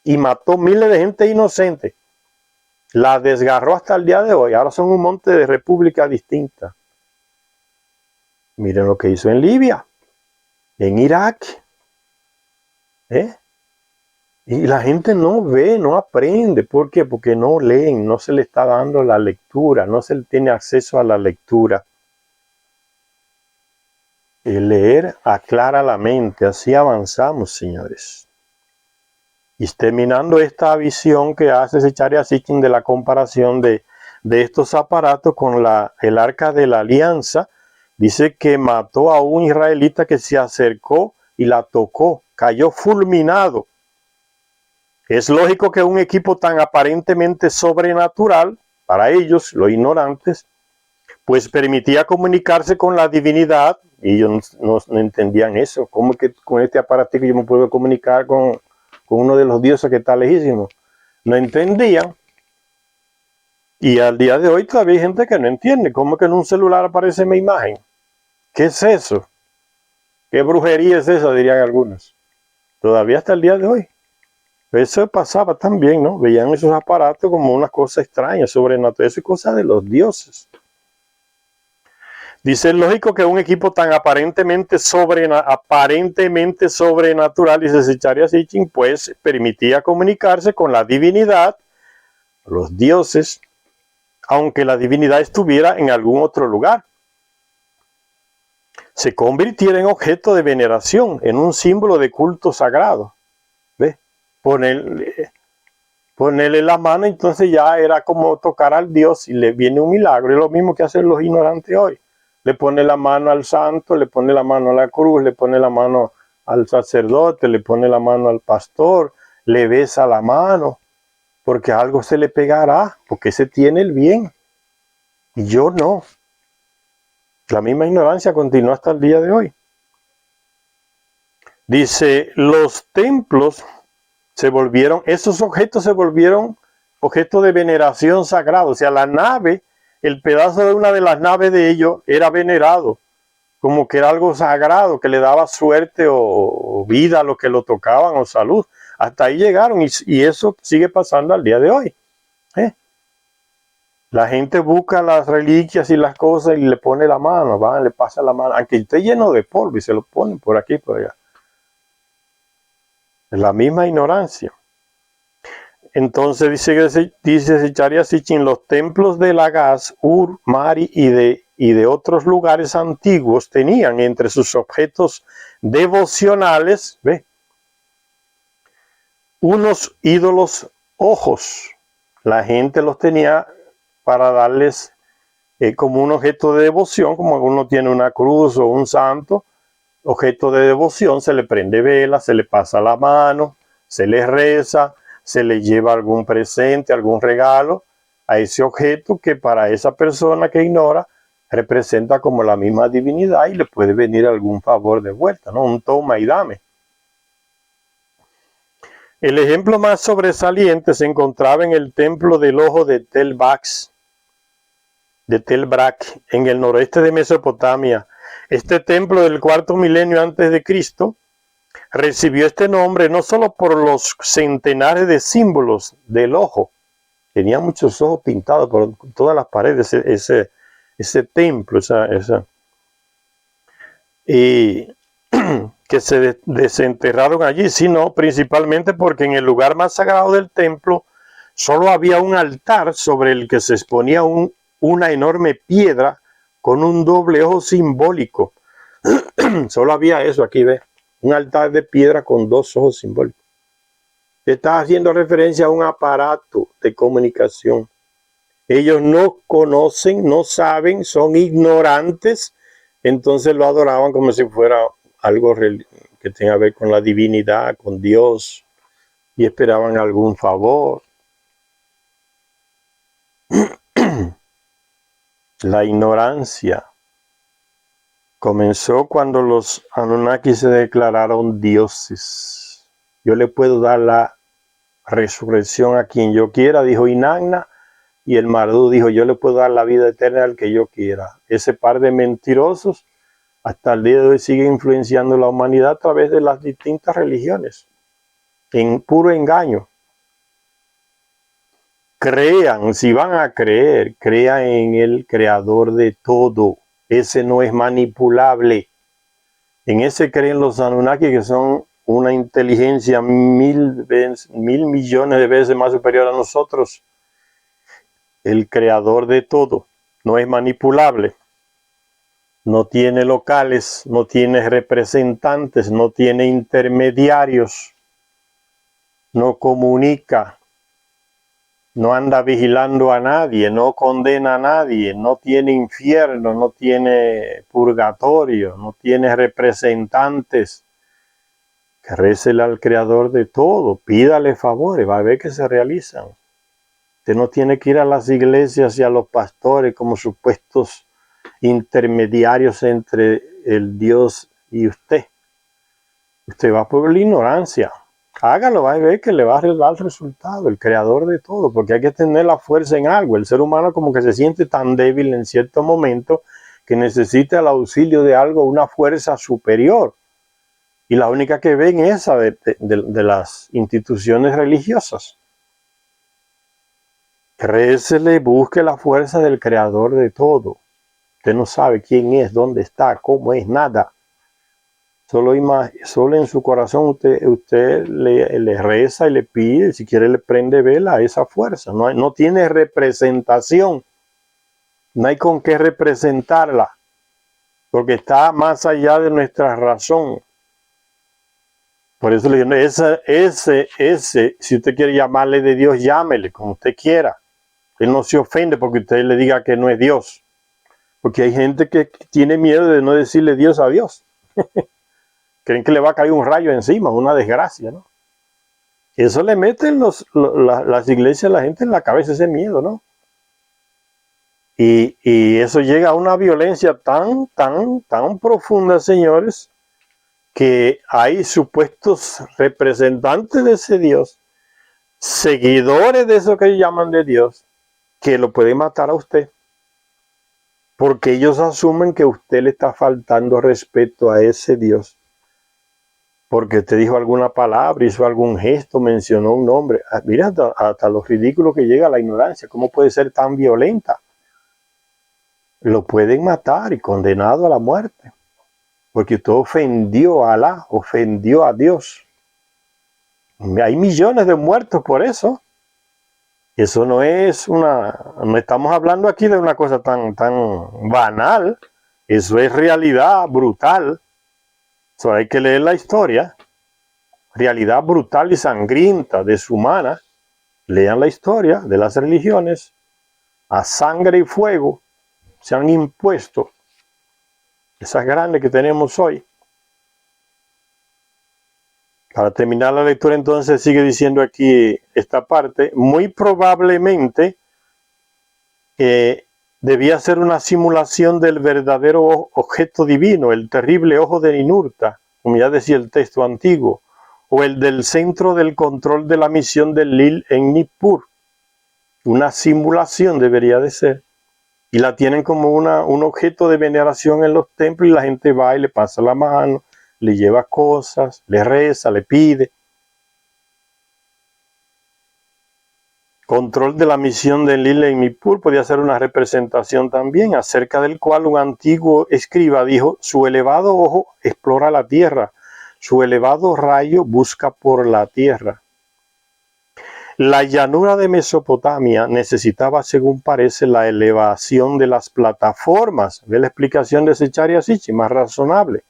y mató miles de gente inocente. La desgarró hasta el día de hoy. Ahora son un monte de repúblicas distintas. Miren lo que hizo en Libia, en Irak. Y la gente no ve, no aprende. ¿Por qué? Porque no leen, no se le está dando la lectura, no se le tiene acceso a la lectura. El leer aclara la mente, así avanzamos, señores. Y terminando esta visión que hace Zecharia Sitchin de la comparación de estos aparatos con el arca de la alianza, dice que mató a un israelita que se acercó y la tocó, cayó fulminado. Es lógico que un equipo tan aparentemente sobrenatural, para ellos, los ignorantes, pues permitía comunicarse con la divinidad, y ellos no entendían eso. ¿Cómo que con este aparatico yo me puedo comunicar con uno de los dioses que está lejísimo? No entendían. Y al día de hoy todavía hay gente que no entiende. ¿Cómo que en un celular aparece mi imagen? ¿Qué es eso? ¿Qué brujería es esa? Dirían algunos. Todavía hasta el día de hoy. Eso pasaba también, ¿no? Veían esos aparatos como una cosa extraña, sobrenatural. Eso es cosa de los dioses. Dice, es lógico que un equipo tan aparentemente sobrenatural, dice Zecharia Sitchin, pues permitía comunicarse con la divinidad, los dioses, aunque la divinidad estuviera en algún otro lugar. Se convirtiera en objeto de veneración, en un símbolo de culto sagrado. ¿Ves? Ponerle la mano, entonces ya era como tocar al Dios y le viene un milagro. Es lo mismo que hacen los ignorantes hoy. Le pone la mano al santo, le pone la mano a la cruz, le pone la mano al sacerdote, le pone la mano al pastor, le besa la mano, porque algo se le pegará, porque ese tiene el bien. Y yo no. La misma ignorancia continúa hasta el día de hoy. Dice, los templos esos objetos se volvieron objetos de veneración sagrada. O sea, la nave, el pedazo de una de las naves de ellos era venerado, como que era algo sagrado, que le daba suerte o vida a los que lo tocaban o salud. Hasta ahí llegaron y eso sigue pasando al día de hoy. La gente busca las reliquias y las cosas y le pone la mano, le pasa la mano, aunque esté lleno de polvo y se lo ponen por aquí y por allá. Es la misma ignorancia. Entonces dice Zecharia Sitchin, los templos de Lagash, Ur, Mari y de otros lugares antiguos tenían entre sus objetos devocionales, unos ídolos ojos. La gente los tenía para darles como un objeto de devoción, como uno tiene una cruz o un santo, objeto de devoción, se le prende vela, se le pasa la mano, se le reza, se le lleva algún presente, algún regalo a ese objeto que para esa persona que ignora representa como la misma divinidad y le puede venir algún favor de vuelta, ¿no? Un toma y dame. El ejemplo más sobresaliente se encontraba en el templo del ojo de Tel Brak, en el noroeste de Mesopotamia. Este templo del cuarto milenio antes de Cristo recibió este nombre no solo por los centenares de símbolos del ojo, tenía muchos ojos pintados por todas las paredes, ese templo, y que se desenterraron allí, sino principalmente porque en el lugar más sagrado del templo solo había un altar sobre el que se exponía una enorme piedra con un doble ojo simbólico. Solo había eso, aquí ve, un altar de piedra con dos ojos simbólicos. Está haciendo referencia a un aparato de comunicación. Ellos no conocen, no saben, son ignorantes, entonces lo adoraban como si fuera algo que tenga que ver con la divinidad, con Dios, y esperaban algún favor. La ignorancia comenzó cuando los Anunnaki se declararon dioses. Yo le puedo dar la resurrección a quien yo quiera, dijo Inanna, y el Mardú dijo, yo le puedo dar la vida eterna al que yo quiera. Ese par de mentirosos hasta el día de hoy sigue influenciando la humanidad a través de las distintas religiones, en puro engaño. Crean, si van a creer, crean en el creador de todo. Ese no es manipulable. En ese creen los Anunnaki, que son una inteligencia mil millones de veces más superior a nosotros. El creador de todo no es manipulable. No tiene locales, no tiene representantes, no tiene intermediarios, no comunica, no anda vigilando a nadie, no condena a nadie, no tiene infierno, no tiene purgatorio, no tiene representantes. Que récele al creador de todo, pídale favores, va a ver que se realizan. Usted no tiene que ir a las iglesias y a los pastores como supuestos intermediarios entre el Dios y usted. Usted va por la ignorancia. Hágalo, va a ver que le va a dar el resultado, el creador de todo, porque hay que tener la fuerza en algo. El ser humano como que se siente tan débil en cierto momento que necesita el auxilio de algo, una fuerza superior. Y la única que ven es esa de las instituciones religiosas. Récele, busque la fuerza del creador de todo. Usted no sabe quién es, dónde está, cómo es, nada. Solo en su corazón usted le reza y le pide, si quiere le prende vela a esa fuerza. No tiene representación. No hay con qué representarla. Porque está más allá de nuestra razón. Por eso le digo, ese, si usted quiere llamarle de Dios, llámele como usted quiera. Él no se ofende porque usted le diga que no es Dios. Porque hay gente que tiene miedo de no decirle Dios a Dios. Creen que le va a caer un rayo encima, una desgracia, ¿no? Eso le meten las iglesias a la gente en la cabeza, ese miedo, ¿no? Y eso llega a una violencia tan profunda, señores, que hay supuestos representantes de ese Dios, seguidores de eso que ellos llaman de Dios, que lo pueden matar a usted. Porque ellos asumen que usted le está faltando respeto a ese Dios. Porque usted dijo alguna palabra, hizo algún gesto, mencionó un nombre. Mira hasta lo ridículo que llega la ignorancia. ¿Cómo puede ser tan violenta? Lo pueden matar y condenado a la muerte. Porque usted ofendió a Alá, ofendió a Dios. Hay millones de muertos por eso. Eso no estamos hablando aquí de una cosa tan banal. Eso es realidad brutal. Eso hay que leer la historia. Realidad brutal y sangrienta, deshumana. Lean la historia de las religiones. A sangre y fuego se han impuesto esas grandes que tenemos hoy. Para terminar la lectura, entonces, sigue diciendo aquí esta parte. Muy probablemente debía ser una simulación del verdadero objeto divino, el terrible ojo de Ninurta, como ya decía el texto antiguo, o el del centro del control de la misión del Lil en Nippur. Una simulación debería de ser. Y la tienen como un objeto de veneración en los templos y la gente va y le pasa la mano, le lleva cosas, le reza, le pide. Control de la misión de Lil en Nippur podía ser una representación también, acerca del cual un antiguo escriba dijo: su elevado ojo explora la tierra, su elevado rayo busca por la tierra. La llanura de Mesopotamia necesitaba, según parece, la elevación de las plataformas. Ve la explicación de Sechari Asichi, más razonable.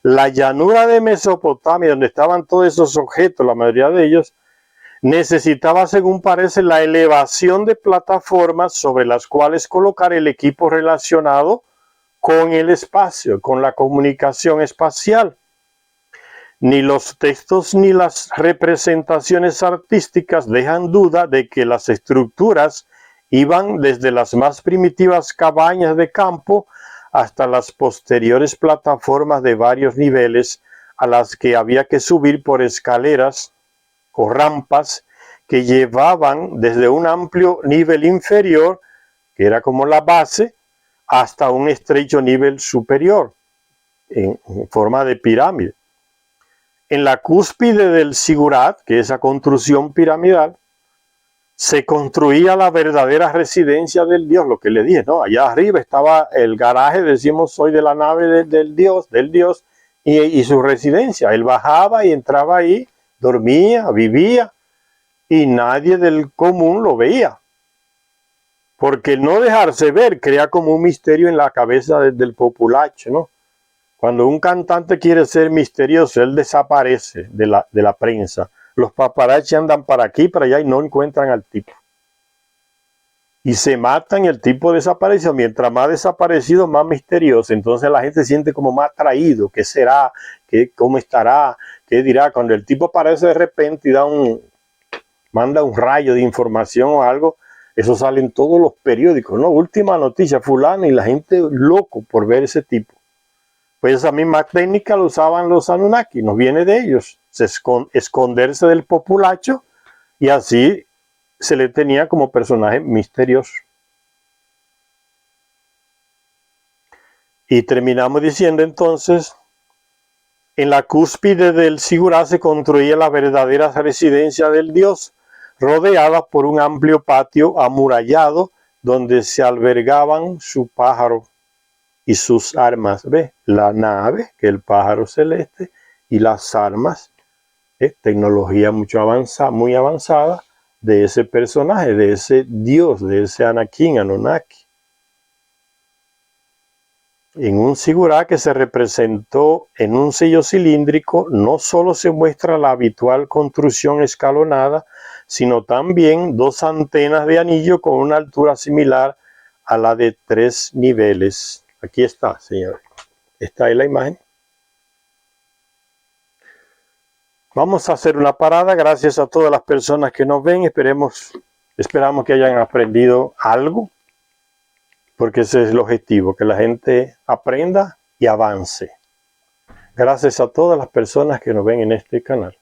La llanura de Mesopotamia, donde estaban todos esos objetos, la mayoría de ellos, necesitaba, según parece, la elevación de plataformas sobre las cuales colocar el equipo relacionado con el espacio, con la comunicación espacial. Ni los textos ni las representaciones artísticas dejan duda de que las estructuras iban desde las más primitivas cabañas de campo hasta las posteriores plataformas de varios niveles a las que había que subir por escaleras o rampas que llevaban desde un amplio nivel inferior, que era como la base, hasta un estrecho nivel superior, en forma de pirámide. En la cúspide del Sigurat, que es esa construcción piramidal, se construía la verdadera residencia del Dios, lo que le dije, ¿no? Allá arriba estaba el garaje, decimos hoy, de la nave del Dios, y su residencia. Él bajaba y entraba ahí, dormía, vivía, y nadie del común lo veía. Porque el no dejarse ver crea como un misterio en la cabeza del populacho, ¿no? Cuando un cantante quiere ser misterioso, él desaparece de la prensa. Los paparazzi andan para aquí, para allá y no encuentran al tipo. Y se matan y el tipo desapareció. Mientras más desaparecido, más misterioso. Entonces la gente se siente como más atraído. ¿Qué será? ¿Cómo estará? ¿Qué dirá? Cuando el tipo aparece de repente y manda un rayo de información o algo, eso sale en todos los periódicos, ¿no? Última noticia, fulano, y la gente loco por ver ese tipo. Pues esa misma técnica lo usaban los Anunnaki, nos viene de ellos, esconderse del populacho, y así se le tenía como personaje misterioso. Y terminamos diciendo entonces En la cúspide del Sigurá se construía la verdadera residencia del dios, rodeada por un amplio patio amurallado donde se albergaban su pájaro y sus armas. ¿Ves? La nave, que es el pájaro celeste, y las armas, tecnología muy avanzada de ese personaje, de ese dios, de ese Anakin, Anunnaki. En un Sigurá que se representó en un sello cilíndrico, no solo se muestra la habitual construcción escalonada, sino también dos antenas de anillo con una altura similar a la de 3 niveles. Aquí está, señores. Esta es la imagen. Vamos a hacer una parada. Gracias a todas las personas que nos ven. Esperamos que hayan aprendido algo, porque ese es el objetivo, que la gente aprenda y avance. Gracias a todas las personas que nos ven en este canal.